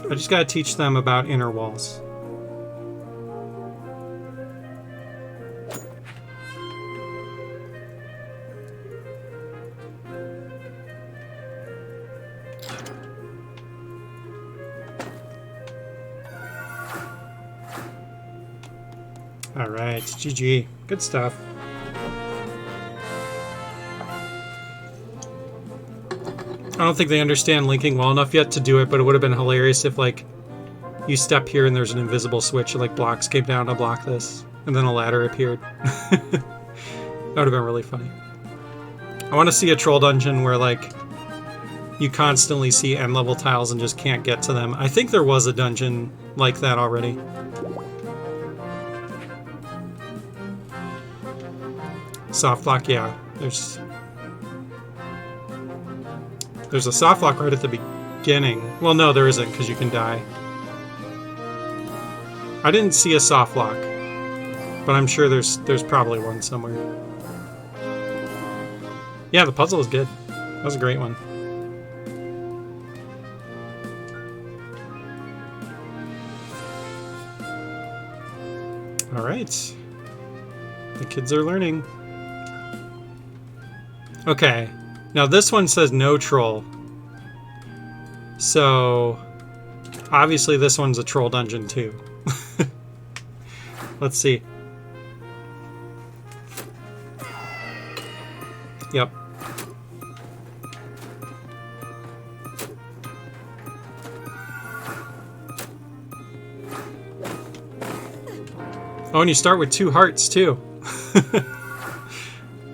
I just gotta teach them about inner walls. Alright, GG. Good stuff. I don't think they understand linking well enough yet to do it, but it would have been hilarious if, like, you step here and there's an invisible switch, and, like, blocks came down to block this, and then a ladder appeared. That would have been really funny. I want to see a troll dungeon where, like, you constantly see end-level tiles and just can't get to them. I think there was a dungeon like that already. Soft lock, yeah. There's a soft lock right at the beginning. Well, no, there isn't, because you can die. I didn't see a soft lock, but I'm sure there's probably one somewhere. Yeah, the puzzle is good. That was a great one. All right. The kids are learning. Okay. Now this one says no troll. So obviously this one's a troll dungeon too. Let's see. Yep. Oh, and you start with 2 hearts too.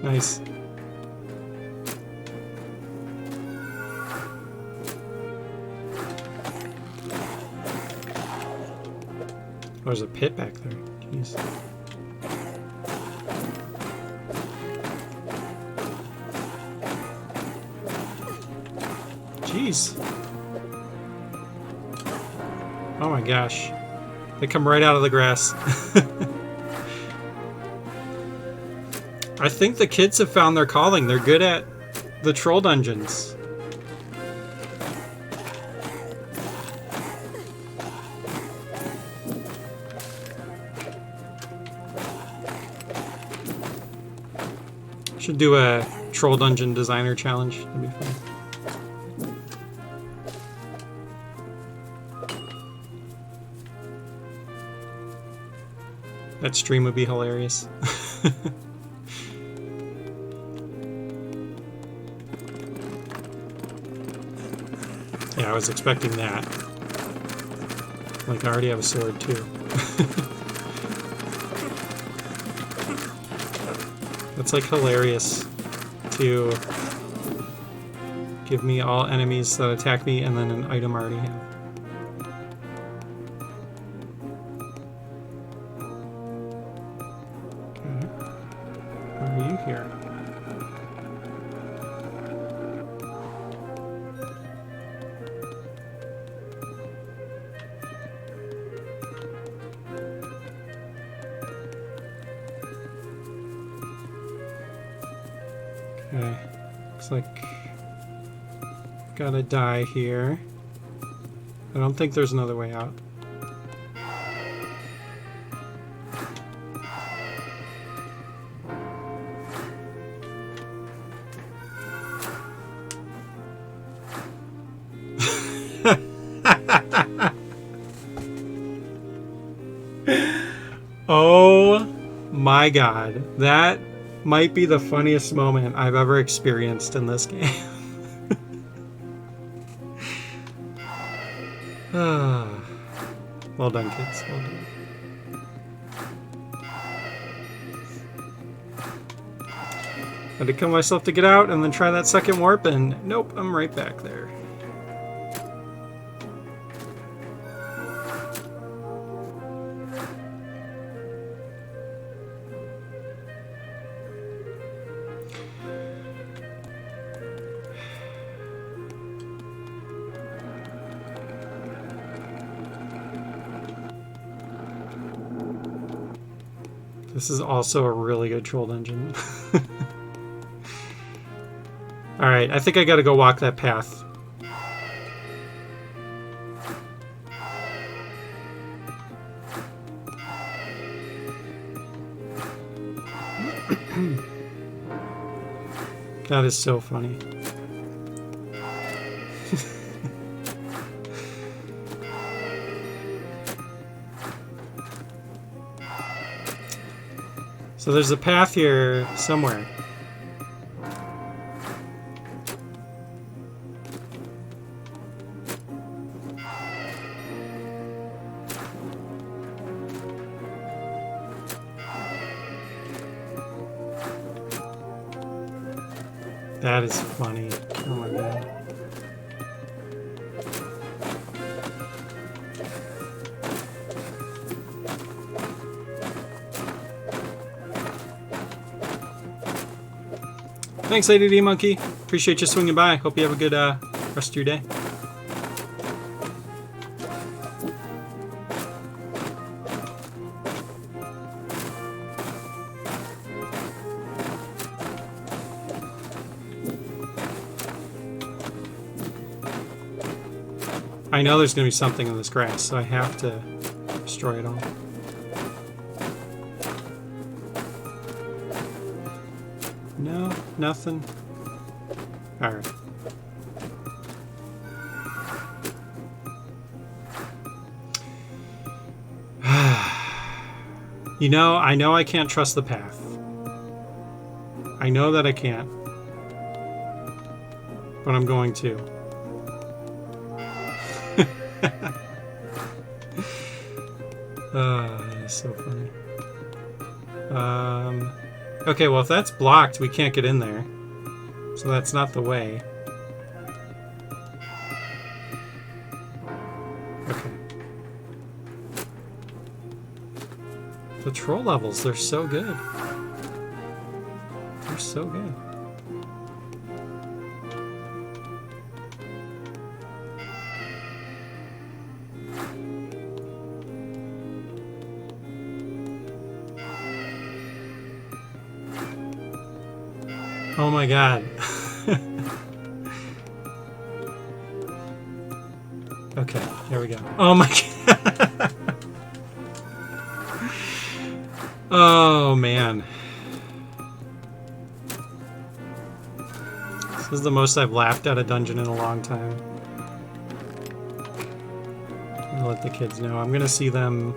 Nice. Oh, there's a pit back there. Jeez. Jeez. Oh my gosh. They come right out of the grass. I think the kids have found their calling. They're good at the troll dungeons. Should do a troll dungeon designer challenge. That'd be fun. That stream would be hilarious. Yeah, I was expecting that. Like, I already have a sword, too. That's, like, hilarious to give me all enemies that attack me and then an item I already have. Okay. Why are you here? Okay. Looks like gotta die here. I don't think there's another way out. Oh my god. That might be the funniest moment I've ever experienced in this game. Well done, kids. Well done. Had to kill myself to get out and then try that second warp, and nope, I'm right back there. This is also a really good troll dungeon. Alright, I think I gotta go walk that path. That is so funny. So there's a path here somewhere. That is funny. Oh my god. Thanks, ADD Monkey. Appreciate you swinging by. Hope you have a good rest of your day. I know there's going to be something in this grass, so I have to destroy it all. No, nothing. Alright. You know I can't trust the path. I know that I can't. But I'm going to. That's so funny. Okay, well if that's blocked, we can't get in there. So that's not the way. Okay. The troll levels, they're so good. They're so good. Oh my god. Okay, here we go. Oh my god. Oh man. This is the most I've laughed at a dungeon in a long time. I'll let the kids know. I'm gonna see them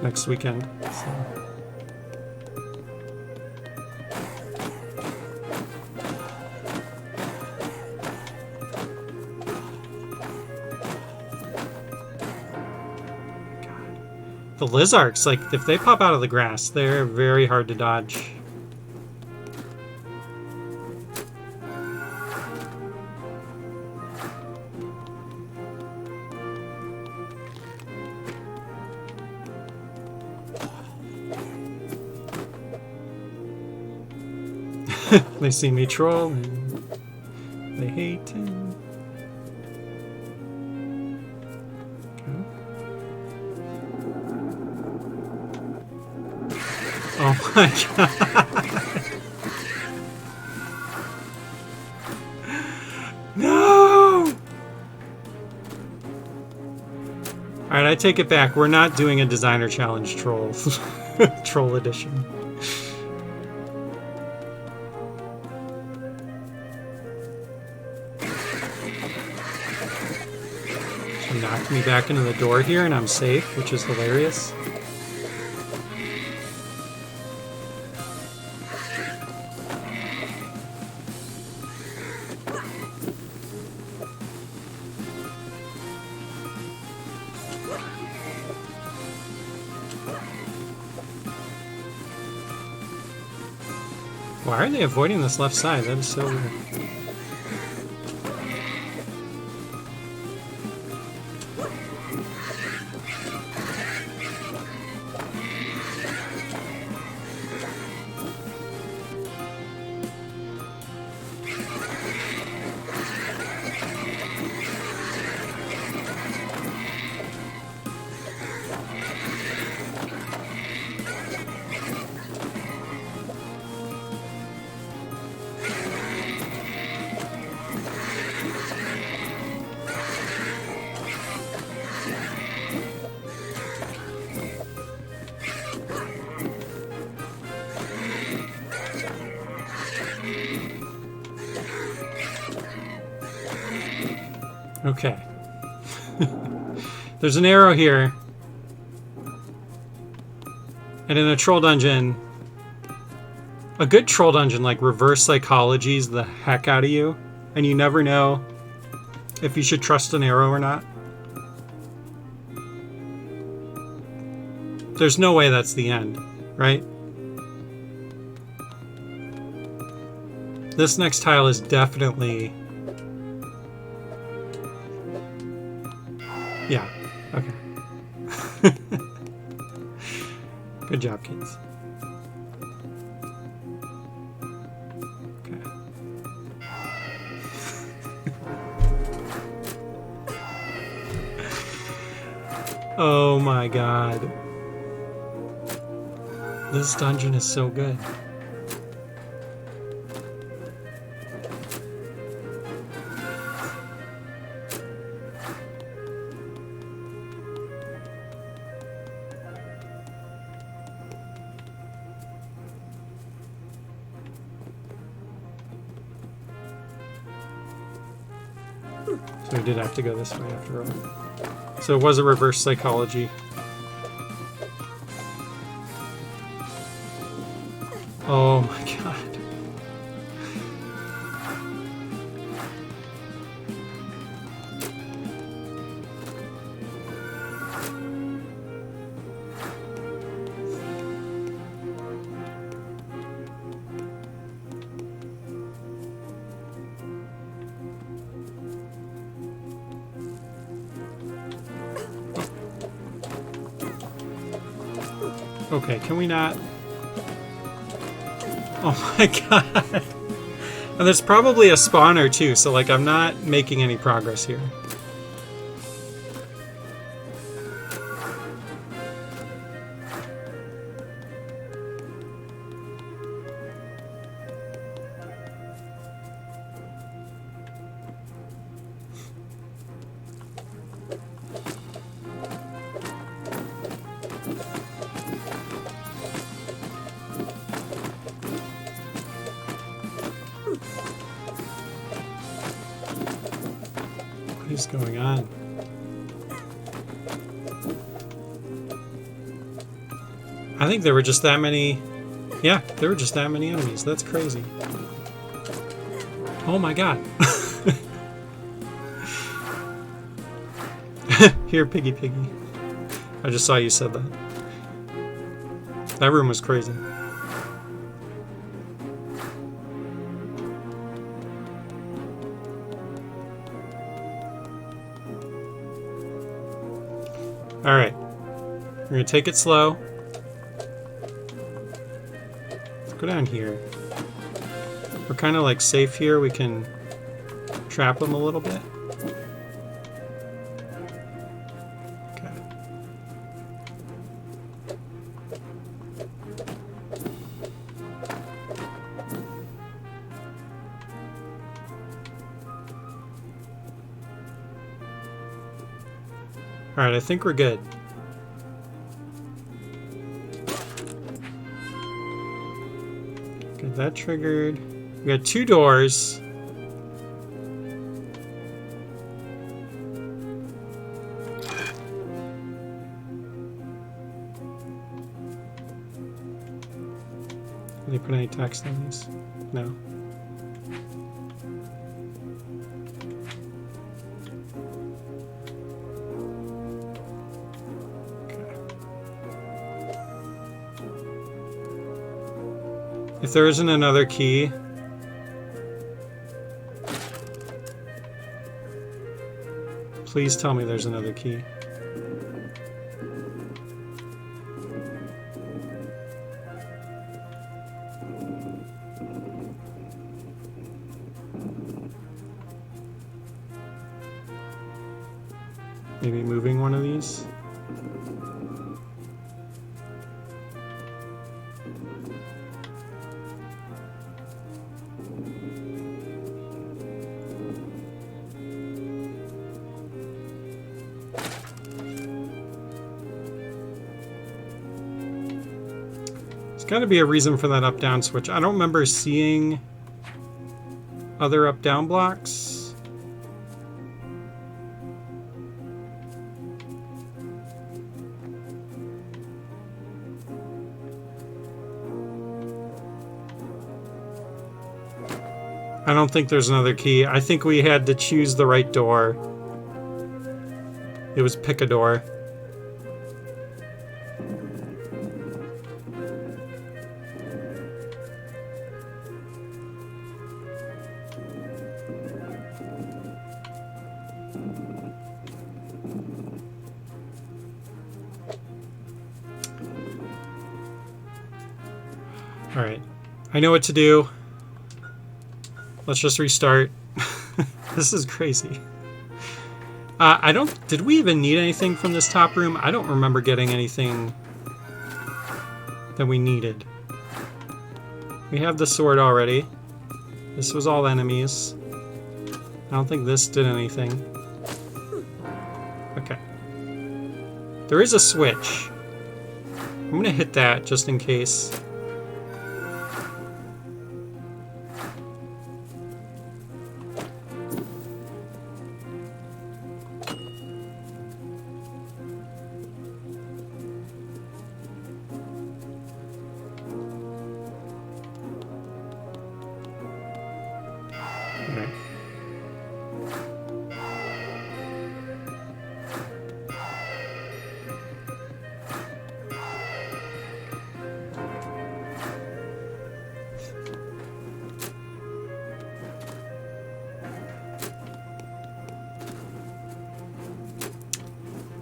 next weekend. So. The Lizards, like, if they pop out of the grass, they're very hard to dodge. They see me troll and they hate him. Oh my god. Alright, I take it back. We're not doing a designer challenge troll. Troll edition. She knocked me back into the door here and I'm safe, which is hilarious. Why are they avoiding this left side? That is so weird. Okay. There's an arrow here. And in a troll dungeon, a good troll dungeon like reverse psychologies the heck out of you, and you never know if you should trust an arrow or not. There's no way that's the end, right? This next tile is definitely... Yeah, okay. Good job, kids. Okay. Oh my god. This dungeon is so good. So we did have to go this way after all. So it was a reverse psychology. Oh my god. Okay, can we not? Oh my god. And there's probably a spawner too, so like I'm not making any progress here. What is going on? I think there were just that many... Yeah, there were just that many enemies. That's crazy. Oh my god. Here, Piggy Piggy. I just saw you said that. That room was crazy. Alright. We're gonna take it slow. Let's go down here. We're kind of like safe here. We can trap them a little bit. Okay. Alright, I think we're good. Got that triggered. We got 2 doors. Did they put any text on these? No. If there isn't another key, please tell me there's another key. Maybe moving one of these. There's got to be a reason for that up-down switch. I don't remember seeing other up-down blocks. I don't think there's another key. I think we had to choose the right door. It was pick a door. Alright. I know what to do. Let's just restart. This is crazy. I don't... Did we even need anything from this top room? I don't remember getting anything that we needed. We have the sword already. This was all enemies. I don't think this did anything. Okay. There is a switch. I'm gonna hit that just in case.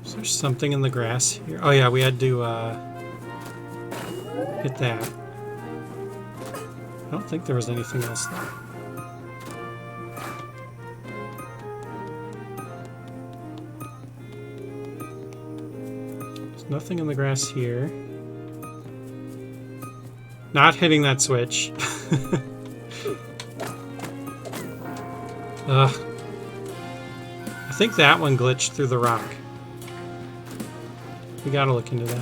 Is there something in the grass here? Oh yeah, we had to hit that. I don't think there was anything else there. There's nothing in the grass here. Not hitting that switch. Ugh. I think that one glitched through the rock. We gotta look into that.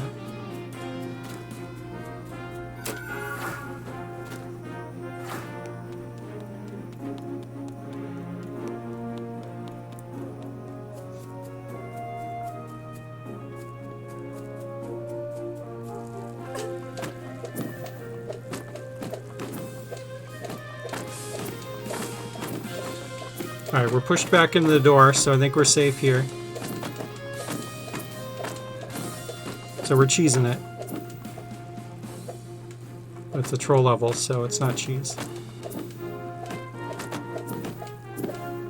Alright, we're pushed back into the door, so I think we're safe here. So we're cheesing it. But it's a troll level, so it's not cheese.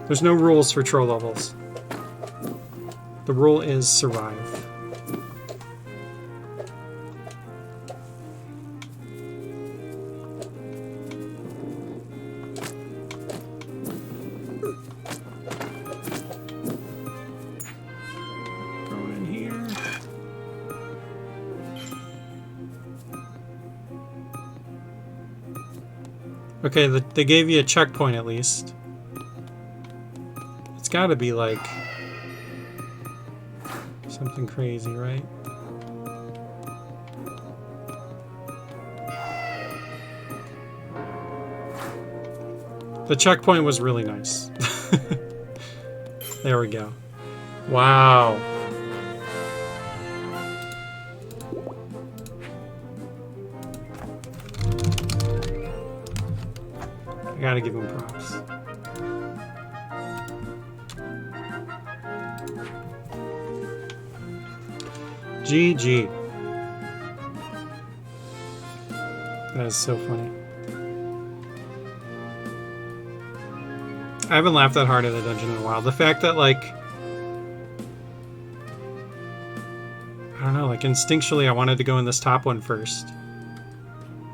There's no rules for troll levels. The rule is survive. Going in here. Okay, they gave you a checkpoint at least. It's gotta be like Something crazy, right? The checkpoint was really nice. There we go. Wow. I gotta give him props. GG. That is so funny. I haven't laughed that hard at a dungeon in a while. The fact that, like, I don't know, like, instinctually I wanted to go in this top one first.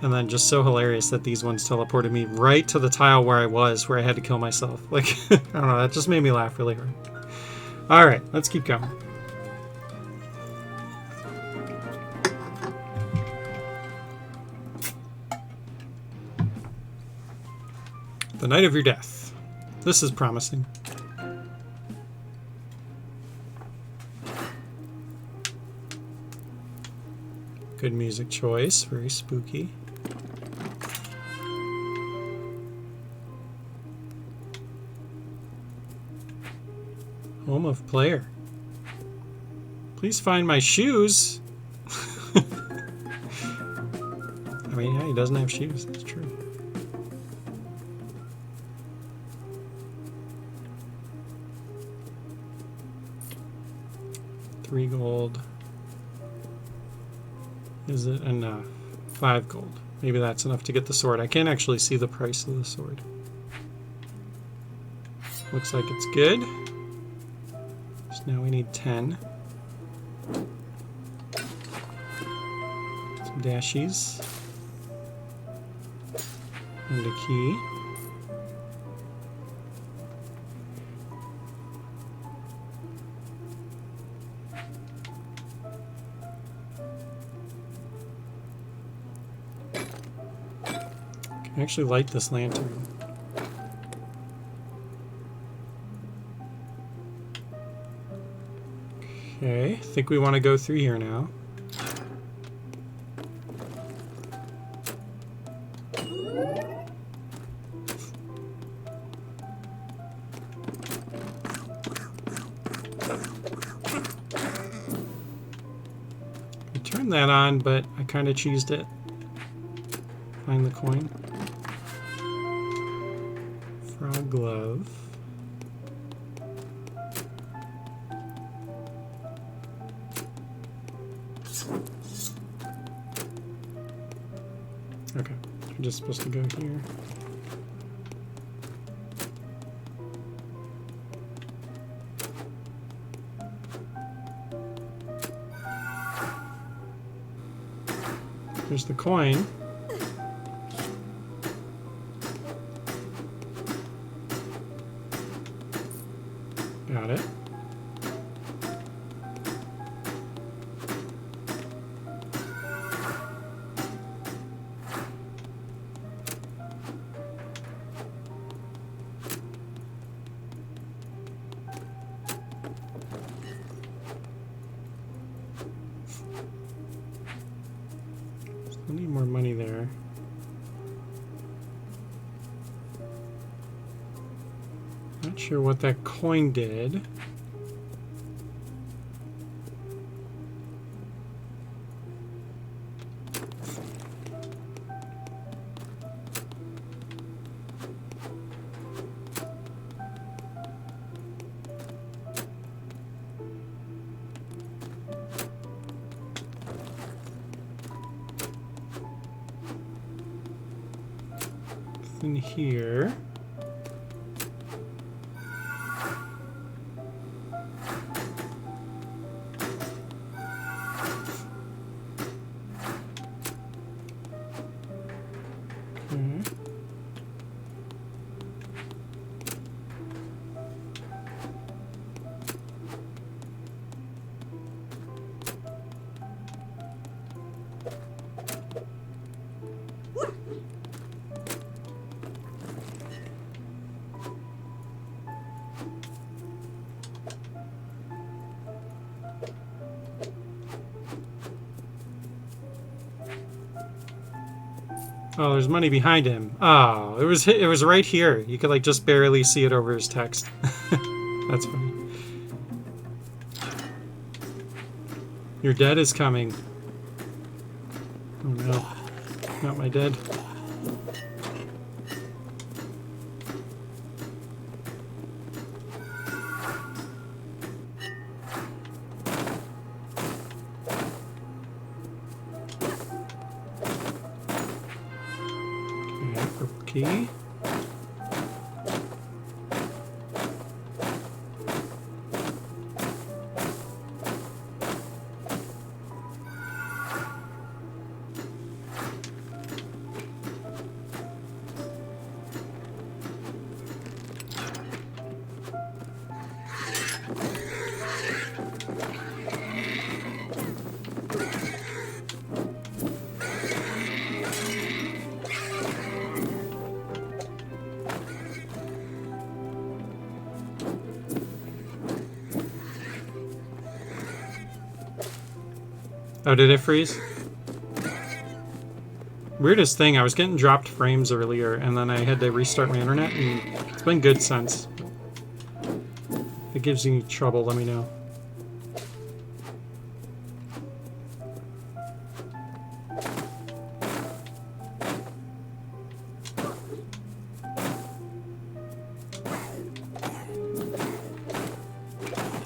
And then just so hilarious that these ones teleported me right to the tile where I was, where I had to kill myself. Like, I don't know, that just made me laugh really hard. Alright, let's keep going. The night of your death. This is promising. Good music choice, very spooky. Home of player. Please find my shoes. I mean, yeah, he doesn't have shoes, that's true. $3 gold. Is it enough? 5 gold. Maybe that's enough to get the sword. I can't actually see the price of the sword. Looks like it's good. So now we need 10. Some dashies. And a key. I actually light this lantern. Okay, I think we want to go through here now. I turned that on, but I kind of cheesed it. Find the coin. Frog glove. Okay, I'm just supposed to go here. There's the coin. Got it. Still need more money there. Not sure what that coin did. In here. Okay. Oh, there's money behind him. Oh, it was right here. You could like just barely see it over his text. That's funny. Your dead is coming. Oh no. Not my dead. Okay, purple key. Oh, did it freeze? Weirdest thing, I was getting dropped frames earlier, and then I had to restart my internet, and it's been good since. If it gives you trouble, let me know.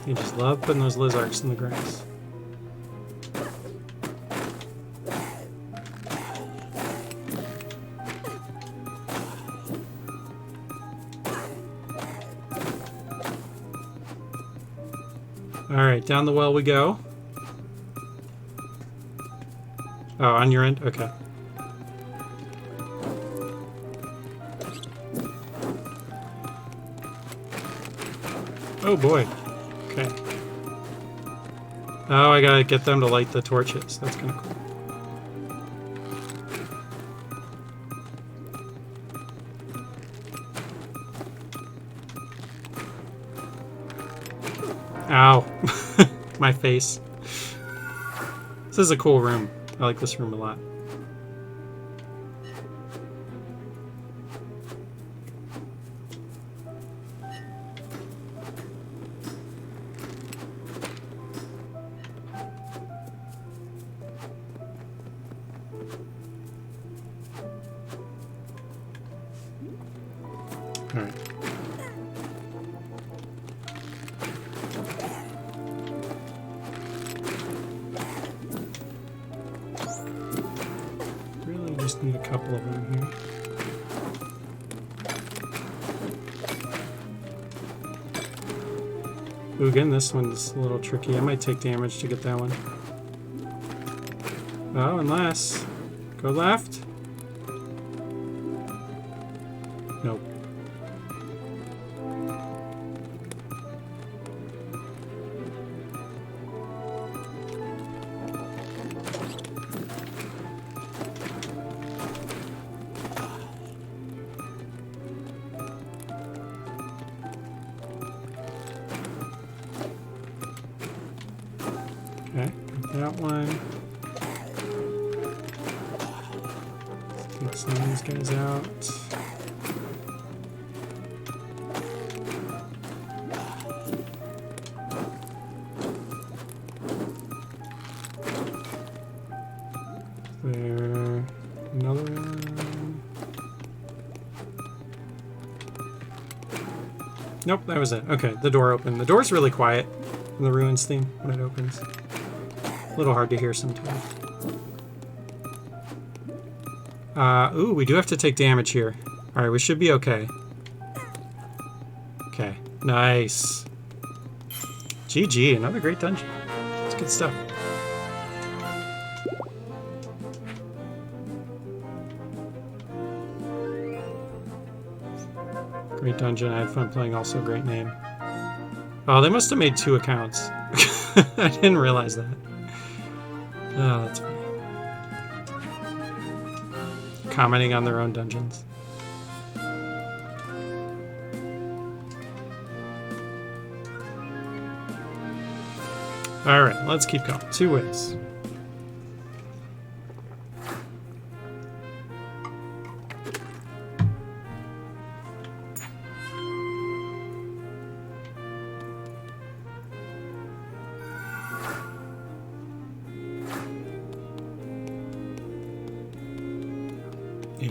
You just love putting those lizards in the grass. Alright, down the well we go. Oh, on your end? Okay. Oh boy. Okay. Oh, I gotta get them to light the torches. That's kind of cool. Ow. My face. This is a cool room. I like this room a lot. All right. Really just need a couple of them here. Ooh, again, this one's a little tricky. I might take damage to get that one. Oh, unless... Go left? Nope. Okay, got that one. Take some of these guys out. There, another one. Nope, that was it. Okay, the door opened. The door's really quiet in the Ruins theme when it opens. A little hard to hear sometimes. Ooh, we do have to take damage here. Alright, we should be okay. Okay, nice. GG, another great dungeon. It's good stuff. Great dungeon, I had fun playing, also great name. Oh, they must have made 2 accounts. I didn't realize that. Oh, that's funny. Commenting on their own dungeons. Alright, let's keep going. 2 ways.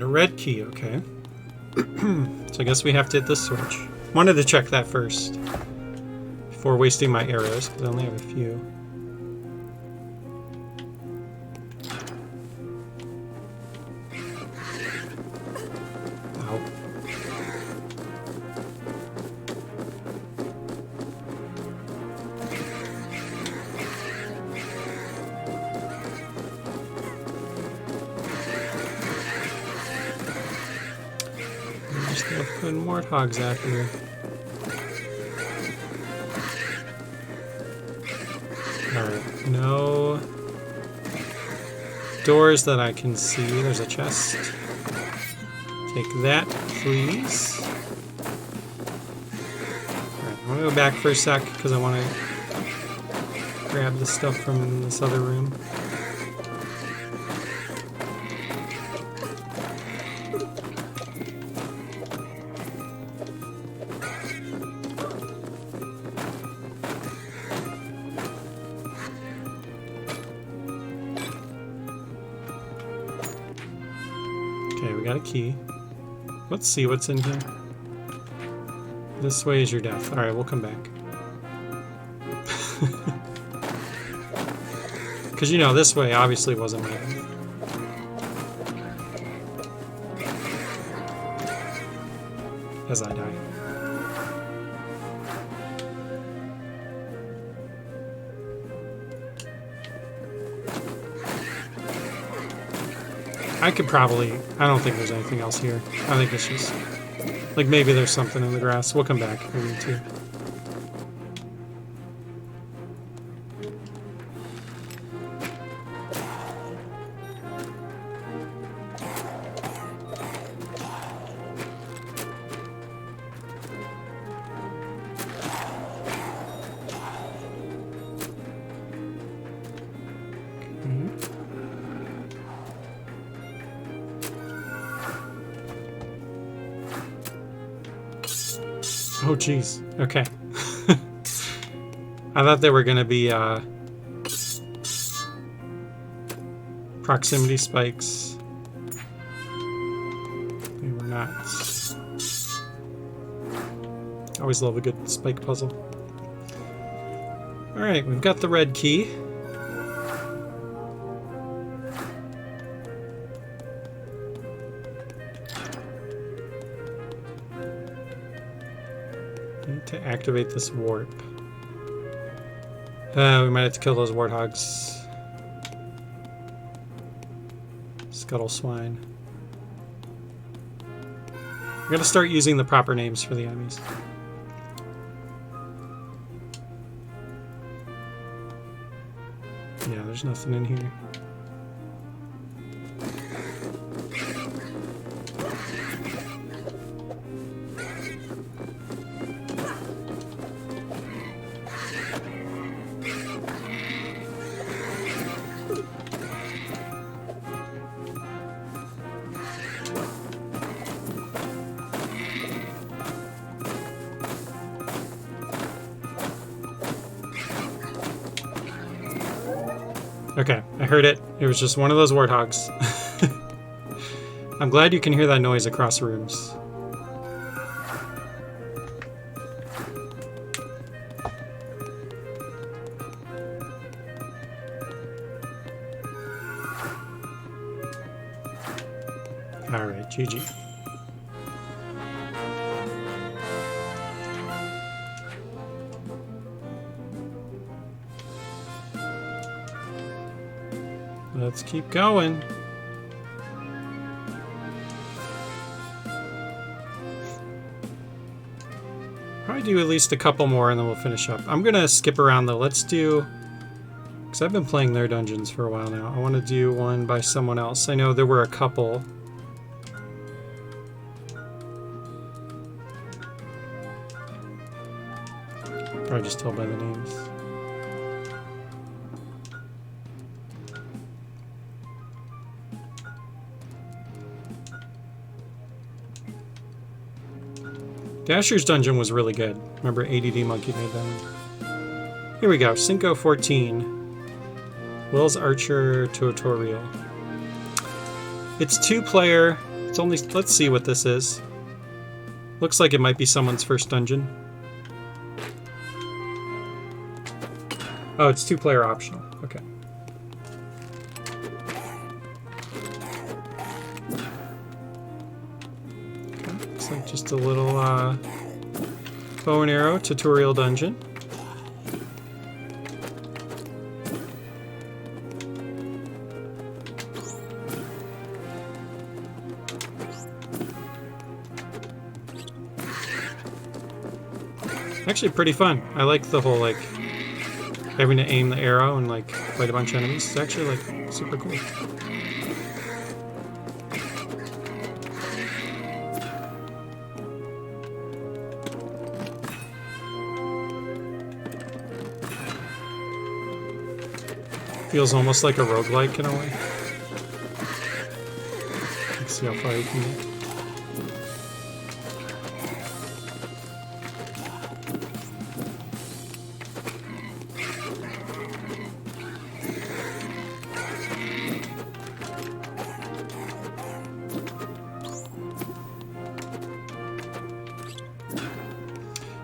Need a red key, okay. So I guess we have to hit this switch. Wanted to check that first before wasting my arrows, because I only have a few. Ow. Just gonna put warthogs out here. Alright, no doors that I can see. There's a chest. Take that, please. Alright, I'm gonna go back for a sec because I want to grab the stuff from this other room. Okay, we got a key. Let's see what's in here. This way is your death. Alright, we'll come back. Because, you know, this way obviously wasn't my death. As I die. I could probably... I don't think there's anything else here. I think it's just... Like, maybe there's something in the grass. We'll come back if we need to. Oh, jeez. Okay. I thought they were going to be proximity spikes. They were not. Always love a good spike puzzle. Alright, we've got the red key. To activate this warp. We might have to kill those warthogs. Scuttle swine. We're gonna start using the proper names for the enemies. Yeah, there's nothing in here. Okay, I heard it. It was just one of those warthogs. I'm glad you can hear that noise across rooms. Alright, GG. Let's keep going. Probably do at least a couple more and then we'll finish up. I'm gonna skip around though. Let's do... Because I've been playing their dungeons for a while now. I want to do one by someone else. I know there were a couple. Probably just tell by the names. Dasher's dungeon was really good. Remember, ADD Monkey made that one. Here we go, Cinco 14. Will's Archer tutorial. It's 2-player, Let's see what this is. Looks like it might be someone's first dungeon. Oh, it's 2-player optional. Okay. Looks like just a little bow and arrow tutorial dungeon. Actually pretty fun. I like the whole like having to aim the arrow and like fight a bunch of enemies. It's actually like super cool. Feels almost like a roguelike in a way. Let's see how far you can get.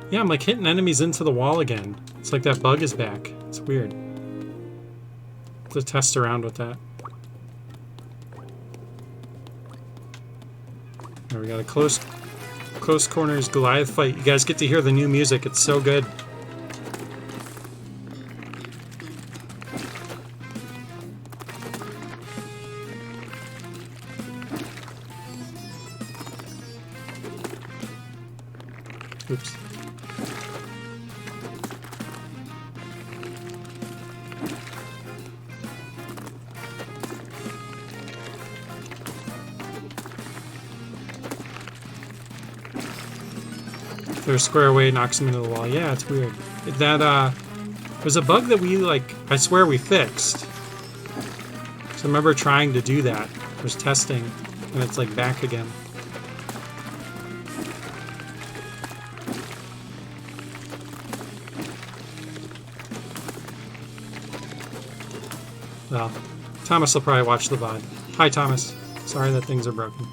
Yeah, I'm like hitting enemies into the wall again. It's like that bug is back. It's weird. To test around with that. There we got a close corners Goliath fight. You guys get to hear the new music. It's so good. Oops. They're square away, knocks them into the wall. Yeah, it's weird. That, was a bug that we, like, I swear we fixed. So I remember trying to do that. I was testing, and it's, like, back again. Well, Thomas will probably watch the VOD. Hi, Thomas. Sorry that things are broken.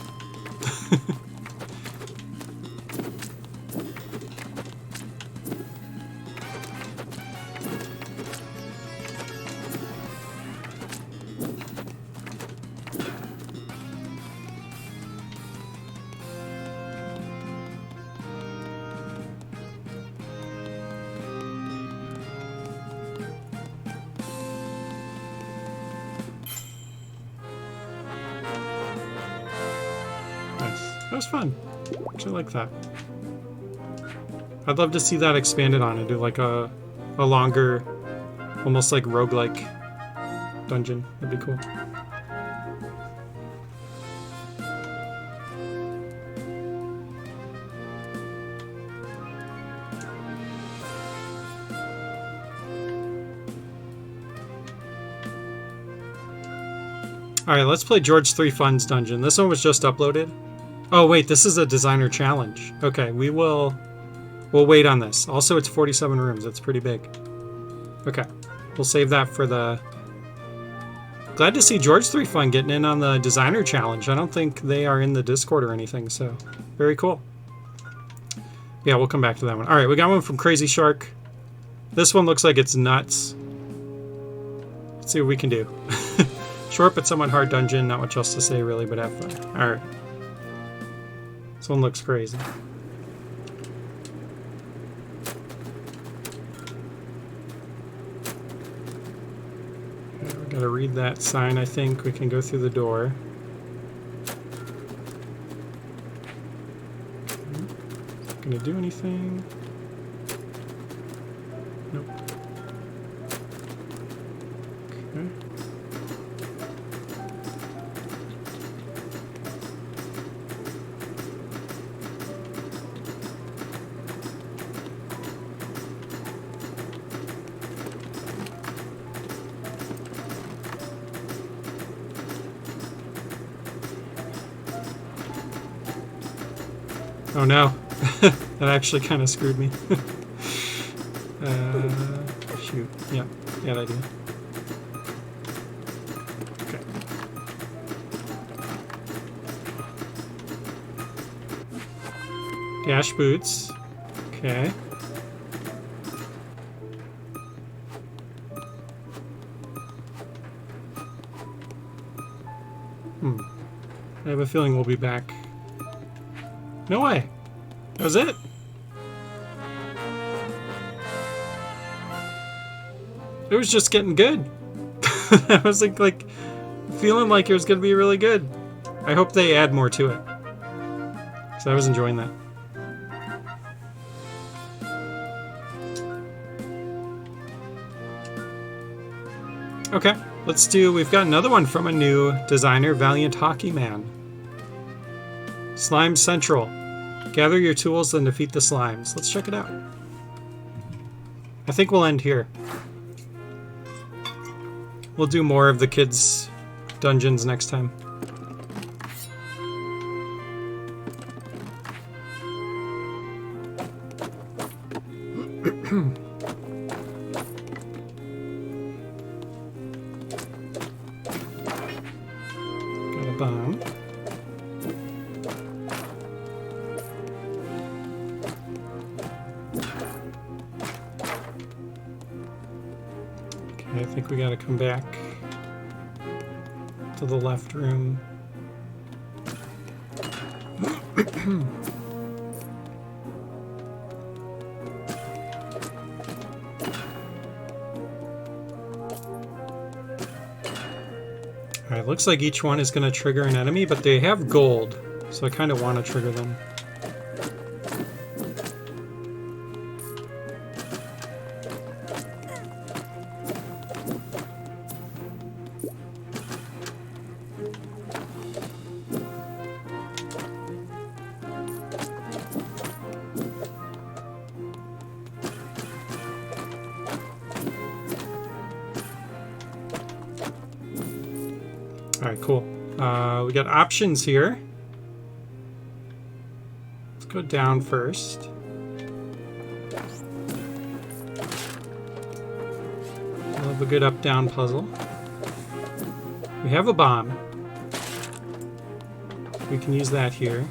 That was fun. Actually like that. I'd love to see that expanded on and do like a longer, almost like roguelike dungeon. That'd be cool. Alright, let's play George 3 Fun's dungeon. This one was just uploaded. Oh wait, this is a designer challenge. Okay, we'll wait on this. Also, it's 47 rooms. That's pretty big. Okay, we'll save that for the... Glad to see George 3 Fun getting in on the designer challenge. I don't think they are in the Discord or anything, so very cool. Yeah, we'll come back to that one. Alright, we got one from Crazy Shark. This one looks like it's nuts. Let's see what we can do. Short but somewhat hard dungeon. Not much else to say really, but have fun. Alright. This one looks crazy. Okay, we gotta read that sign, I think. We can go through the door. Not gonna do anything. Nope. Okay. Oh no, that actually kind of screwed me. Shoot, yeah, that idea. Okay. Dash boots. Okay. I have a feeling we'll be back. No way. That was it. It was just getting good. I was like feeling like it was going to be really good. I hope they add more to it. So I was enjoying that. Okay, we've got another one from a new designer, Valiant Hockey Man. Slime Central. Gather your tools and defeat the slimes. Let's check it out. I think we'll end here. We'll do more of the kids' dungeons next time. Got a bomb. Okay, I think we gotta come back to the left room. Alright, looks like each one is going to trigger an enemy, but they have gold, so I kind of want to trigger them. Alright, cool. We got options here. Let's go down first. Love a good up-down puzzle. We have a bomb. We can use that here.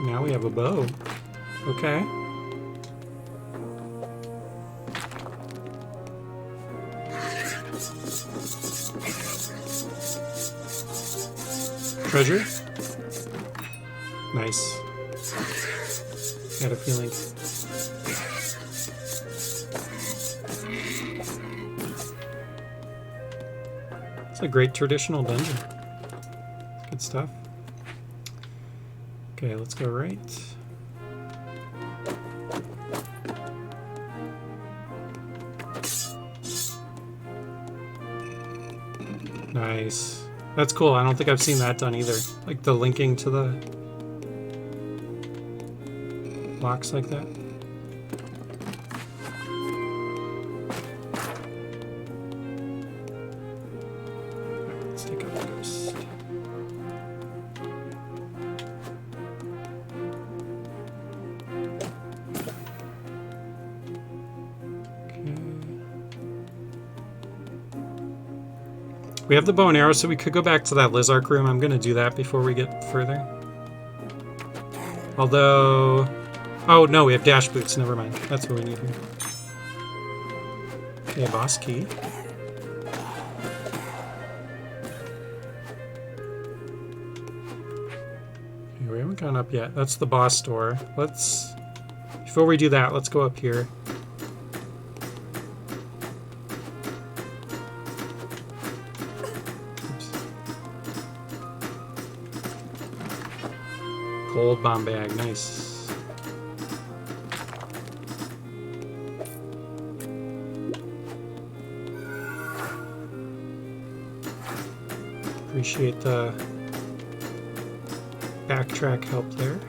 Now we have a bow. Okay. Treasure? Nice. Had a feeling. It's a great traditional dungeon. Good stuff. Okay, let's go right. Nice. That's cool. I don't think I've seen that done either. Like the linking to the blocks like that. Alright, let's take out the ghost. We have the bow and arrow, so we could go back to that Lizark room. I'm going to do that before we get further. Although... Oh, no, we have dash boots. Never mind. That's what we need here. Okay, boss key. Okay, we haven't gone up yet. That's the boss door. Let's... Before we do that, let's go up here. Gold bomb bag, nice. Appreciate the backtrack help there.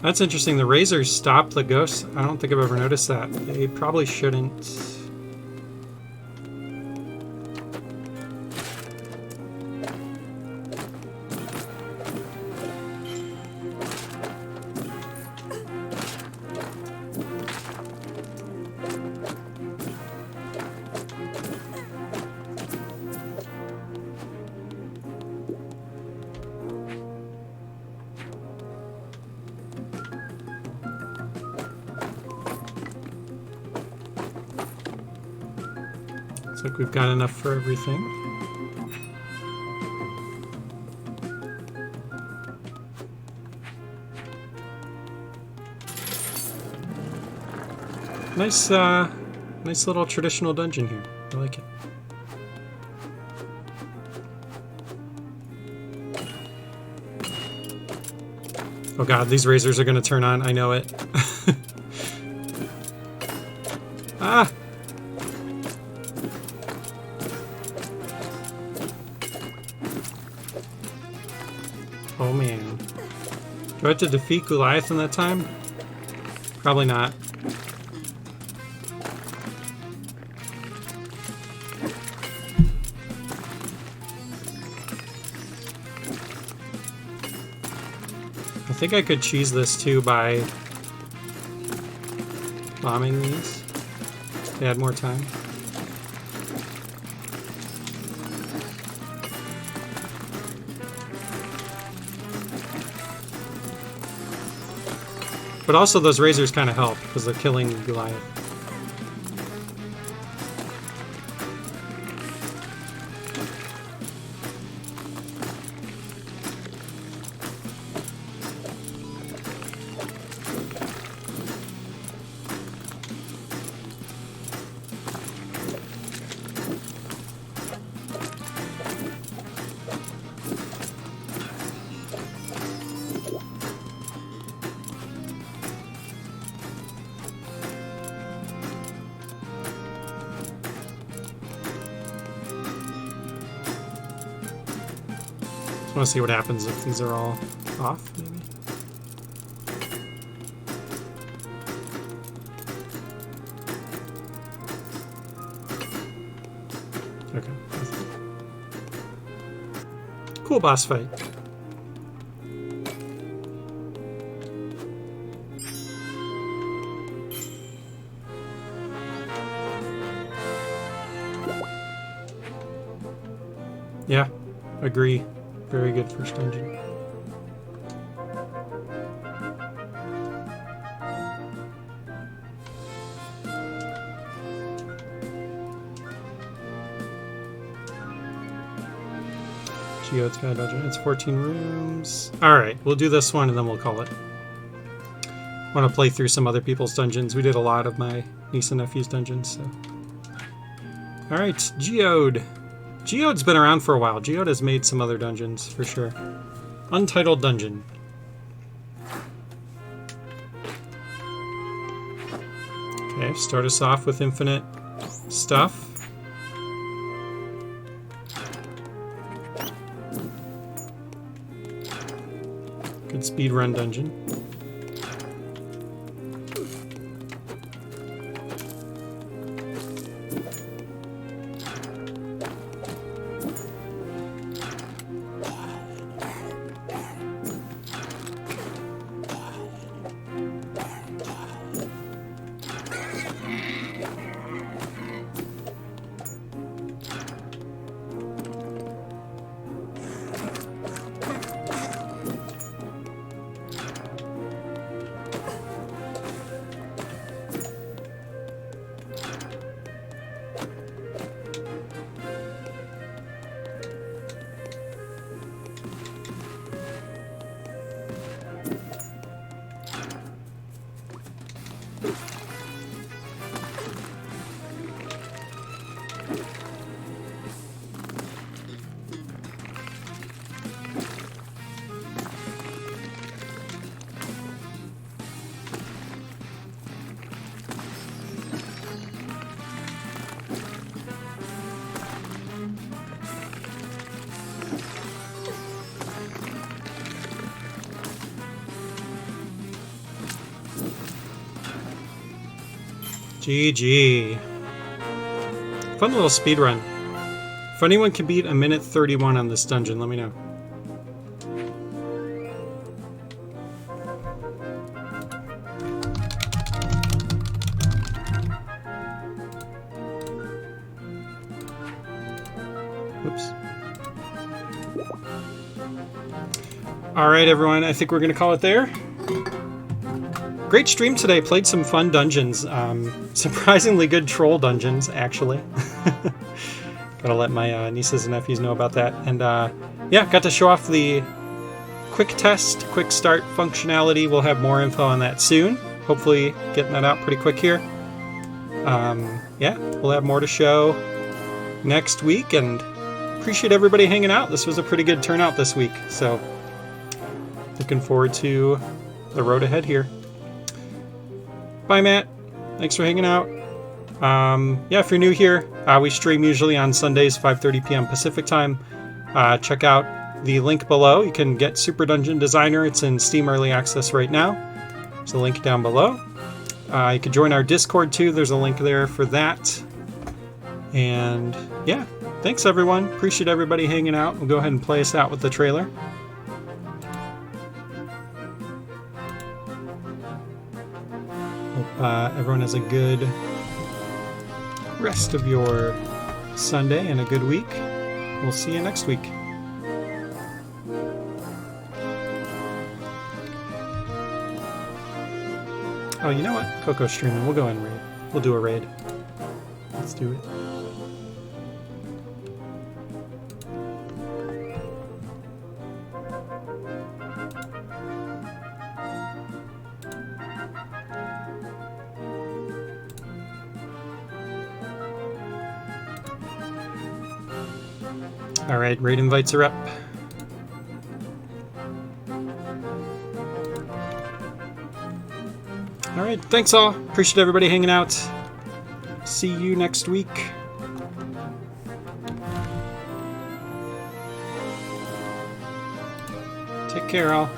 That's interesting. The razors stop the ghosts. I don't think I've ever noticed that. They probably shouldn't. Looks like we've got enough for everything. Nice little traditional dungeon here. I like it. Oh god, these razors are gonna turn on. I know it. Ah! Oh man. Do I have to defeat Goliath in that time? Probably not. I think I could cheese this too by bombing these. They had more time. But also those razors kind of help because they're killing Goliath. I want to see what happens if these are all off, maybe. Okay. Cool boss fight. Yeah, agree. Very good first dungeon. Geode's got a dungeon. It's 14 rooms. Alright, we'll do this one and then we'll call it. I want to play through some other people's dungeons. We did a lot of my niece and nephew's dungeons, so. Alright, Geode. Geode's been around for a while. Geode has made some other dungeons, for sure. Untitled Dungeon. Okay, start us off with infinite stuff. Good speedrun dungeon. GG. Fun little speed run. If anyone can beat a minute 31 on this dungeon, let me know. Oops. Alright, everyone. I think we're going to call it there. Great stream today. Played some fun dungeons. Surprisingly good troll dungeons, actually. Gotta let my nieces and nephews know about that. And yeah, got to show off the quick test, quick start functionality. We'll have more info on that soon. Hopefully getting that out pretty quick here. Yeah, we'll have more to show next week, and appreciate everybody hanging out. This was a pretty good turnout this week, so looking forward to the road ahead here. Bye, Matt. Thanks for hanging out. Yeah, if you're new here, we stream usually on Sundays, 5:30 p.m. Pacific time. Check out the link below. You can get Super Dungeon Designer. It's in Steam Early Access right now. There's a link down below. You can join our Discord too. There's a link there for that. And yeah, thanks everyone. Appreciate everybody hanging out. We'll go ahead and play us out with the trailer. Hope everyone has a good rest of your Sunday and a good week. We'll see you next week. Oh, you know what? Coco's streaming. We'll go and raid. We'll do a raid. Let's do it. Alright, raid invites are up. Alright, thanks all. Appreciate everybody hanging out. See you next week. Take care, all.